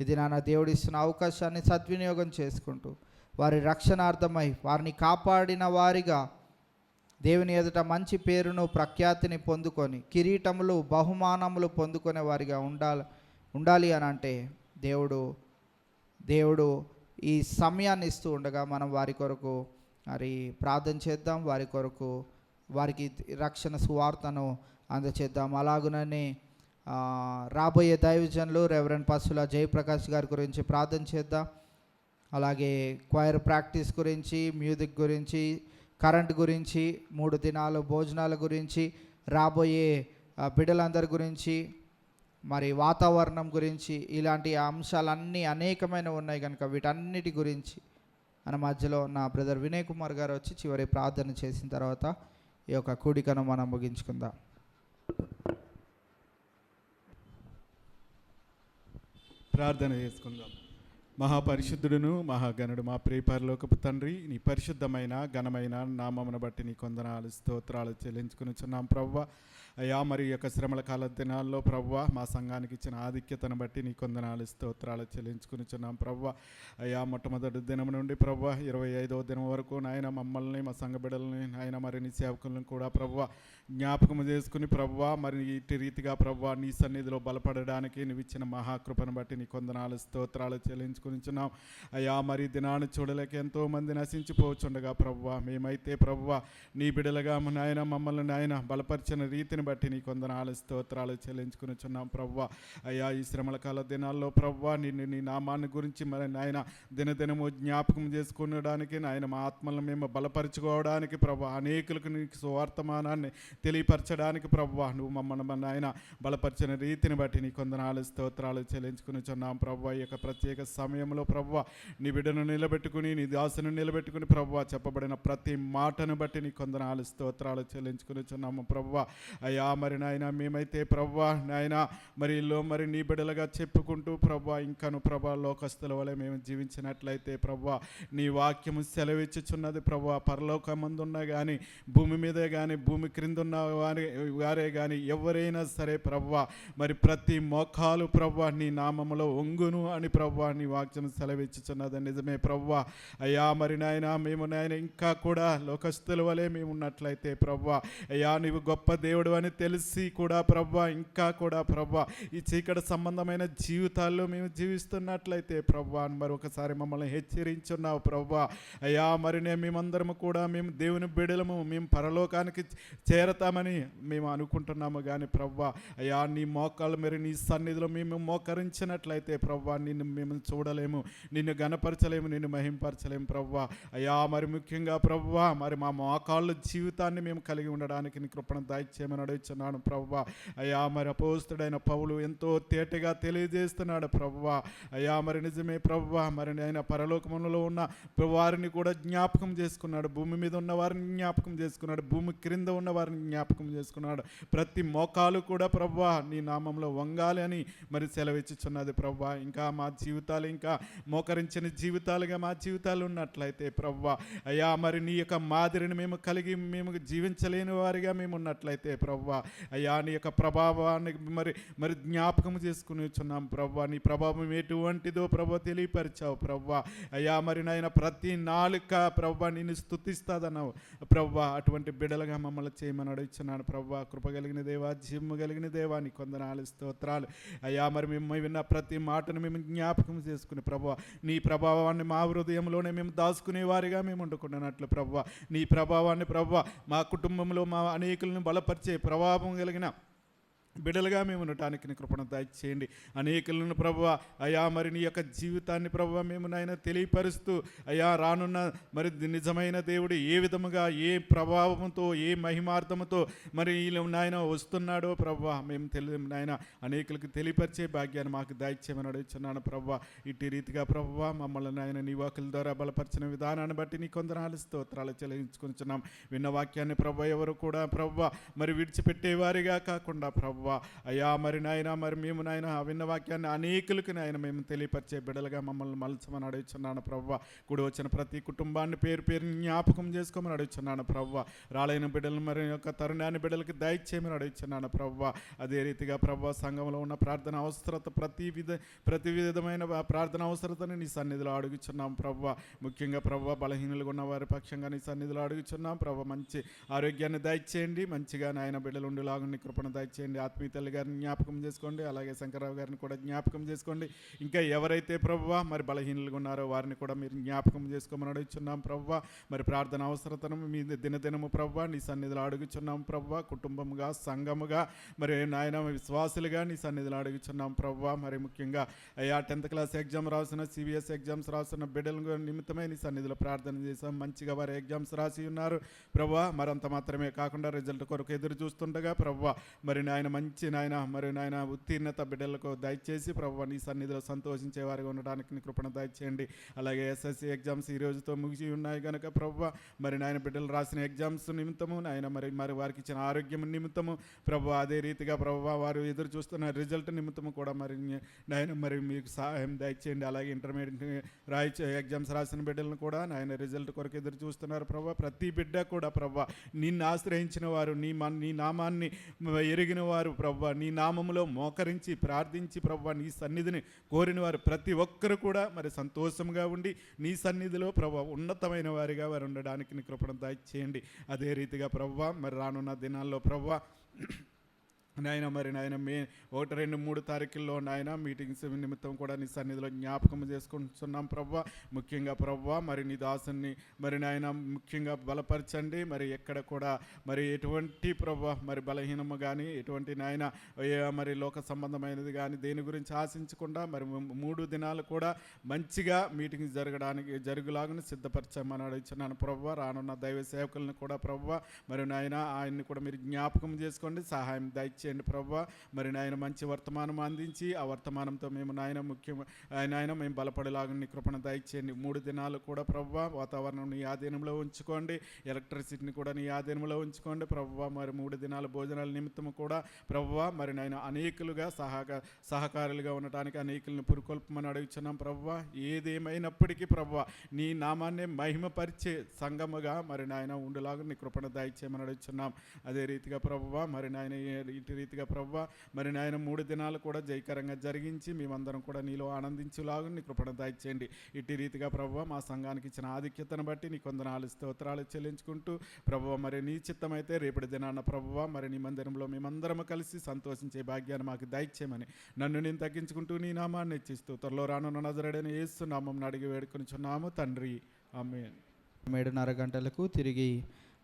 Speaker 3: ఇది నాన్న దేవుడిస్తున్న అవకాశాన్ని సద్వినియోగం చేసుకుంటూ వారి రక్షణార్థమై వారిని కాపాడిన వారిగా దేవుని ఎదుట మంచి పేరును ప్రఖ్యాతిని పొందుకొని కిరీటములు బహుమానములు పొందుకునే వారిగా ఉండాలి అని అంటే దేవుడు ఈ సమయాన్ని ఇస్తూ ఉండగా మనం వారి కొరకు మరి ప్రార్థన చేద్దాం. వారి కొరకు వారికి రక్షణ సువార్తను అందచేద్దాం. అలాగునని రాబోయే దైవజనులు రెవరెండ్ పసుల జయప్రకాష్ గారి గురించి ప్రార్థన చేద్దాం. అలాగే క్వైర్ ప్రాక్టీస్ గురించి, మ్యూజిక్ గురించి, కరెంట్ గురించి, 3 దినాలు భోజనాల గురించి, రాబోయే బిడ్డలందరి గురించి, మరి వాతావరణం గురించి, ఇలాంటి అంశాలన్నీ అనేకమైన ఉన్నాయి కనుక వీటన్నిటి గురించి మన మధ్యలో నా బ్రదర్ వినయ్ కుమార్ గారు వచ్చి చివరి ప్రార్థన చేసిన తర్వాత ఈ యొక్క కూడికను మనం ముగించుకుందాం.
Speaker 6: ప్రార్థన చేసుకుందాం. మహాపరిశుద్ధుడును మహాగణుడు మా ప్రియపరలోకపు తండ్రి, నీ పరిశుద్ధమైన ఘనమైన నామమును బట్టి నీ కొందనాలు స్తోత్రాలు చెల్లించుకునిచున్నాం ప్రవ్వ. అయ్యా, మరి యొక్క శ్రమల కాల దినాల్లో ప్రవ్వ మా సంఘానికి ఇచ్చిన ఆధిక్యతను బట్టి నీ కొందనాలు స్తోత్రాలు చెల్లించుకునిచున్నాం ప్రవ్వ. అయ్యా, మొట్టమొదటి దినం నుండి ప్రవ్వ 25వ దినం వరకు నాయన మమ్మల్ని, మా సంఘ బిడ్డలని, నాయన మరి నీ సేవకులను కూడా ప్రవ్వ జ్ఞాపకం చేసుకుని ప్రవ్వ మరి ఇటు రీతిగా ప్రవ్వ నీ సన్నిధిలో బలపడడానికి నువ్వు ఇచ్చిన మహాకృపను బట్టి నీ కొందనాలు స్తోత్రాలు చెల్లించుకునిచున్నాం. అయ్యా, మరి దినాన్ని చూడలేక ఎంతోమంది నశించిపోవచ్చుండగా ప్రవ్వ మేమైతే ప్రవ్వ నీ బిడ్డలుగా నాయన మమ్మల్ని నాయన బలపరిచిన రీతిని బట్టి నీ కొందనాలు స్తోత్రాలు చెల్లించుకునిచున్నాం ప్రవ్వ. అయ్యా, ఈ శ్రమల కాల దినాల్లో ప్రవ్వ నీ నామాన్ని గురించి మరి నాయన దినదినము జ్ఞాపకం చేసుకునడానికి నాయన మా ఆత్మలను మేము బలపరుచుకోవడానికి ప్రవ్వ అనేకులకు నీ సువార్తమానాన్ని తెలియపరచడానికి ప్రవ్వ నువ్వు మమ్మల్ని నాయన బలపరిచిన రీతిని బట్టి నీ కొందనాలు స్తోత్రాలు చెల్లించుకునిచున్నాం ప్రవ్వ. ఈ యొక్క ప్రత్యేక సమయంలో ప్రవ్వ నీ బిడ్డను నిలబెట్టుకుని, నీ దాసును నిలబెట్టుకుని ప్రవ్వ చెప్పబడిన ప్రతి మాటను బట్టి నీ కొందనాలు స్తోత్రాలు చెల్లించుకునిచున్నాము ప్రవ్వ. అయ్యా, మరి నాయన మేమైతే ప్రవ్వ నాయన మరి నీ బిడ్డలుగా చెప్పుకుంటూ ప్రవ్వ ఇంకను ప్రభా లోకస్తుల వలె మేము జీవించినట్లయితే ప్రవ్వ నీ వాక్యము సెలవిచ్చుచున్నది ప్రవ్వ, పరలోకమందున్నా కానీ భూమి మీదే కానీ భూమి క్రిందున్న వారే కానీ ఎవరైనా సరే ప్రవ్వ మరి ప్రతి మోకాలు ప్రవ్వ నీ నామములో ఒంగును అని ప్రవ్వ నీ వాక్యం సెలవిచ్చుచున్నది. నిజమే ప్రవ్వా. అయ్యా మరి నాయన మేము నాయన ఇంకా కూడా లోకస్తుల వలె మేము ఉన్నట్లయితే ప్రవ్వా, అయ్యా నీవు గొప్ప దేవుడు అని తెలిసి కూడా ప్రవ్వా ఇంకా కూడా ప్రవ్వా ఈ చీకటి సంబంధమైన జీవితాల్లో మేము జీవిస్తున్నట్లయితే ప్రవ్వా మరొకసారి మమ్మల్ని హెచ్చరించున్నావు ప్రవ్వా. అయ్యా మరి మేమందరము కూడా మేము దేవుని బిడ్డలము, మేము పరలోకానికి చేరతామని మేము అనుకుంటున్నాము కానీ ప్రవ్వా అయ్యా నీ మోకాళ్ళు మరి నీ సన్నిధిలో మేము మోకరించినట్లయితే ప్రవ్వా నిన్ను మేము చూడలేము, నిన్ను గణపరచలేము, నిన్ను మహింపరచలేము ప్రవ్వా. అయ్యా మరి ముఖ్యంగా ప్రవ్వా మరి మా మోకాళ్ళ జీవితాన్ని మేము కలిగి ఉండడానికి నీ కృపను దయచేయమని అడుగుతున్నాను ప్రవ్వా. అయ్యా మరి అపోస్తుడైన పౌలు ఎంతో తేటగా తెలియజేస్తున్నాడు ప్రవ్వా. అయ్యా మరి నిజమే ప్రవ్వా మరి ఆయన పరలోకములలో ఉన్న వారిని కూడా జ్ఞాపకం చేసుకున్నాడు, భూమి మీద ఉన్న వారిని జ్ఞాపకం చేసుకున్నాడు, భూమి క్రింద ఉన్న వారిని జ్ఞాపకం చేసుకున్నాడు. ప్రతి మోకాలు కూడా ప్రవ్వా నీ నామంలో వంగాలి అని మరి సెలవిచ్చుచున్నది ప్రవ్వా. ఇంకా మా జీవితాలు ఇంకా మోకరించిన జీవితాలుగా మా జీవితాలు ఉన్నట్లయితే ప్రవ్వా అయ్యా మరి నీ యొక్క మాదిరిని మేము కలిగి మేము జీవించలేని వారిగా మేము ఉన్నట్లయితే ప్రవ్వా అయ్యా నీ యొక్క ప్రభావాన్ని మరి మరి జ్ఞాపకం చేసుకుని వచ్చున్నాం ప్రవ్వా. నీ ప్రభావం ఎటువంటిదో ప్రభా తెలియపరిచావు ప్రవ్వా. అయ్యా మరి నాయన ప్రతి నాలుక ప్రవ్వా నిన్ను స్తుతిస్తాదన్నావు ప్రవ్వా. అటువంటి బిడలుగా మమ్మల్ని చేయమని అడుగుతున్నాను ప్రవ్వా. కృప కలిగిన దేవా, జీవము కలిగిన దేవా నీ కొందనాలు స్తోత్రాలు. అయ్యా మరి మేము విన్న ప్రతి మాటను మేము జ్ఞాపకం చేసుకుని ప్రభా నీ ప్రభావాన్ని మా హృదయంలోనే మేము దాచుకునే వారిగా మేము వండుకున్నట్లు ప్రభా. నీ ప్రభావాన్ని ప్రభా మా కుటుంబంలో మా అనేకులను బలపరిచే ప్రభావం కలిగిన బిడలుగా మేము ఉండటానికి నీ కృపను దయచేయండి. అనేకులను ప్రభువా అయ్యా మరి నీ యొక్క జీవితాన్ని ప్రభువా మేము నాయన తెలియపరుస్తూ అయ్యా రానున్న మరి నిజమైన దేవుడు ఏ విధముగా ఏ ప్రభావంతో ఏ మహిమార్థముతో మరి నాయన వస్తున్నాడో ప్రభువా మేము నాయన అనేకులకు తెలియపరిచే భాగ్యాన్ని మాకు దయచేయమని అడుగుతున్నాను ప్రభువా. ఇట్టి రీతిగా ప్రభువా మమ్మల్ని నాయన నీ వాకుల ద్వారా బలపరిచిన విధానాన్ని బట్టి నీ కొందనాలు స్తోత్రాలు చెల్లించుకుంటున్నాం. విన్న వాక్యాన్ని ప్రభువా ఎవరు కూడా ప్రభువా మరి విడిచిపెట్టేవారిగా కాకుండా ప్రభువా అయ్యా మరి నాయన మరి మేము నాయన విన్న వాక్యాన్ని అనేకులకు నాయన మేము తెలియపరిచే బిడ్డలుగా మమ్మల్ని మలచమని అడుగుతున్నాను ప్రవ్వ. కూడి వచ్చిన ప్రతి కుటుంబాన్ని పేరు పేరు జ్ఞాపకం చేసుకోమని అడుగుతున్నాను ప్రవ్వ. రాలైన బిడ్డలు మరి యొక్క తరుణాన్ని బిడ్డలకి దయచేయమని అడుగుతున్నాను ప్రవ్వ. అదే రీతిగా ప్రవ్వ సంఘంలో ఉన్న ప్రార్థన అవసరత ప్రతి విధమైన ప్రార్థన అవసరతని నీ సన్నిధిలో అడుగుతున్నాం ప్రవ్వ. ముఖ్యంగా ప్రవ్వ బలహీనులుగా ఉన్న వారి పక్షంగా నీ సన్నిధిలో అడుగుతున్నాం ప్రవ్వ. మంచి ఆరోగ్యాన్ని దయచేయండి, మంచిగా నాయన బిడ్డలు ఉండేలాగా నీ కృపను దయచేయండి. ఆత్మీయ తల్లి గారిని జ్ఞాపకం చేసుకోండి, అలాగే శంకర్రావు గారిని కూడా జ్ఞాపకం చేసుకోండి. ఇంకా ఎవరైతే ప్రవ్వ మరి బలహీనులుగా ఉన్నారో వారిని కూడా మీరు జ్ఞాపకం చేసుకోమని అడుగుతున్నాం ప్రవ్వ. మరి ప్రార్థన అవసరతను మీ దినదినము ప్రవ్వ నీ సన్నిధిలో అడుగుచున్నాం ప్రవ్వ. కుటుంబముగా సంఘముగా మరి నాయన విశ్వాసులుగా నీ సన్నిధిలో అడుగుచున్నాం ప్రవ్వ. మరి ముఖ్యంగా అయ్యా 10th క్లాస్ ఎగ్జామ్ రాసిన సిబిఎస్ ఎగ్జామ్స్ రాసిన బిడ్డల నిమిత్తమే నీ సన్నిధిలో ప్రార్థన చేశాం. మంచిగా వారి ఎగ్జామ్స్ రాసి ఉన్నారు ప్రవ్వ. మరంత మాత్రమే కాకుండా రిజల్ట్ కొరకు ఎదురు చూస్తుండగా ప్రవ్వ మరి నాయన మంచి నాయన మరి నాయన ఉత్తీర్ణత బిడ్డలకు దయచేసి ప్రవ్వ నీ సన్నిధిలో సంతోషించే వారిగా ఉండడానికి నీ కృపణ దయచేయండి. అలాగే ఎస్ఎస్సి ఎగ్జామ్స్ ఈ రోజుతో ముగిసి ఉన్నాయి కనుక ప్రవ్వ మరి నాయన బిడ్డలు రాసిన ఎగ్జామ్స్ నిమిత్తము నాయన మరి వారికి ఇచ్చిన ఆరోగ్యం నిమిత్తము ప్రవ్వ, అదే రీతిగా ప్రవ్వ వారు ఎదురు చూస్తున్న రిజల్ట్ నిమిత్తము కూడా మరి నాయన మరి మీకు సహాయం దయచేయండి. అలాగే ఇంటర్మీడియట్ ఎగ్జామ్స్ రాసిన బిడ్డలను కూడా నాయన రిజల్ట్ కొరకు ఎదురు చూస్తున్నారు ప్రవ్వ. ప్రతి బిడ్డ కూడా ప్రవ్వ నిన్ను ఆశ్రయించిన వారు నీ నామాన్ని ఎరిగిన వారు ప్రవ్వ, నీ నామములో మోకరించి ప్రార్థించి ప్రవ్వ నీ సన్నిధిని కోరిన వారు ప్రతి ఒక్కరు కూడా మరి సంతోషంగా ఉండి నీ సన్నిధిలో ప్రవ్వ ఉన్నతమైన వారిగా వారు ఉండడానికి నీ కృపణ దయచేయండి. అదే రీతిగా ప్రవ్వ మరి రానున్న దినాల్లో ప్రవ్వ నాయన మరి నాయన మే 1, 2, 3 తారీఖుల్లో నాయన మీటింగ్స్ నిమిత్తం కూడా నీ సన్నిధిలో జ్ఞాపకం చేసుకుంటున్నాం ప్రవ్వ. ముఖ్యంగా ప్రవ్వ మరి నీ దాసుని మరి నాయన ముఖ్యంగా బలపరచండి. మరి ఎక్కడ కూడా మరి ఎటువంటి ప్రవ్వ మరి బలహీనము కానీ ఎటువంటి నాయన మరి లోక సంబంధమైనది కానీ దేని గురించి ఆశించకుండా మరి 3 దినాలు కూడా మంచిగా మీటింగ్స్ జరుగులాగా సిద్ధపరచమని అడుగుతున్నాను ప్రవ్వ. రానున్న దైవ సేవకులను కూడా ప్రవ్వ మరి నాయన ఆయన్ని కూడా మీరు జ్ఞాపకం చేసుకోండి, సహాయం దయచేయండి ప్రవ్వ. మరి నాయన మంచి వర్తమానం అందించి ఆ వర్తమానంతో మేము నాయన నాయన మేము బలపడేలాగా నీ కృపణ దయచేయండి. 3 దినాలు కూడా ప్రవ్వ వాతావరణం నీ ఆధీనంలో ఉంచుకోండి, ఎలక్ట్రిసిటీని కూడా నీ ఆధీనంలో ఉంచుకోండి ప్రవ్వ. మరి 3 దినాల భోజనాల నిమిత్తము కూడా ప్రవ్వ మరి నాయన అనేకులుగా సహకారులుగా ఉండటానికి అనేకులను పురుకొల్పమని అడుగుతున్నాం ప్రవ్వ. ఏదేమైనప్పటికీ ప్రవ్వ నీ నామాన్ని మహిమపరిచే సంఘముగా మరి నాయన ఉండేలాగా నీ కృపణ దయచేయమని అడుగుతున్నాం. అదే రీతిగా ప్రవ్వ మరి నాయన ఇటు రీతిగా ప్రవ్వ మరి నాయన 3 దినాలు కూడా జయకరంగా జరిగించి మేమందరం కూడా నీలో ఆనందించులాగా నీ కృపణ దయచేయండి. ఇట్టి రీతిగా ప్రవ్వ మా సంఘానికి ఇచ్చిన ఆధిక్యతను బట్టి నీ కొందనాలు స్తోత్రాలు చెల్లించుకుంటూ ప్రవ్వ మరి నీ చిత్తమైతే రేపటి దినాన ప్రవ్వ మరి నీ మందిరంలో మేమందరం కలిసి సంతోషించే భాగ్యాన్ని మాకు దయచేయమని నన్ను నేను తగ్గించుకుంటూ నీ నామాన్ని హెచ్చిస్తూ త్వరలో రానున్న నజరేయుడైన యేసు నామమున అడిగి వేడుకొనిచున్నాము తండ్రి, ఆమేన్. 7:30 గంటలకు తిరిగి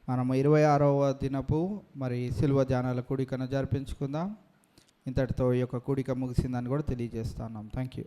Speaker 6: మనం 26వ దినపు మరి సిలువ ధ్యానాల కూడికను జరిపించుకుందాం. ఇంతటితో ఈ యొక్క కూడిక ముగిసిందని కూడా తెలియజేస్తున్నాం. Thank you.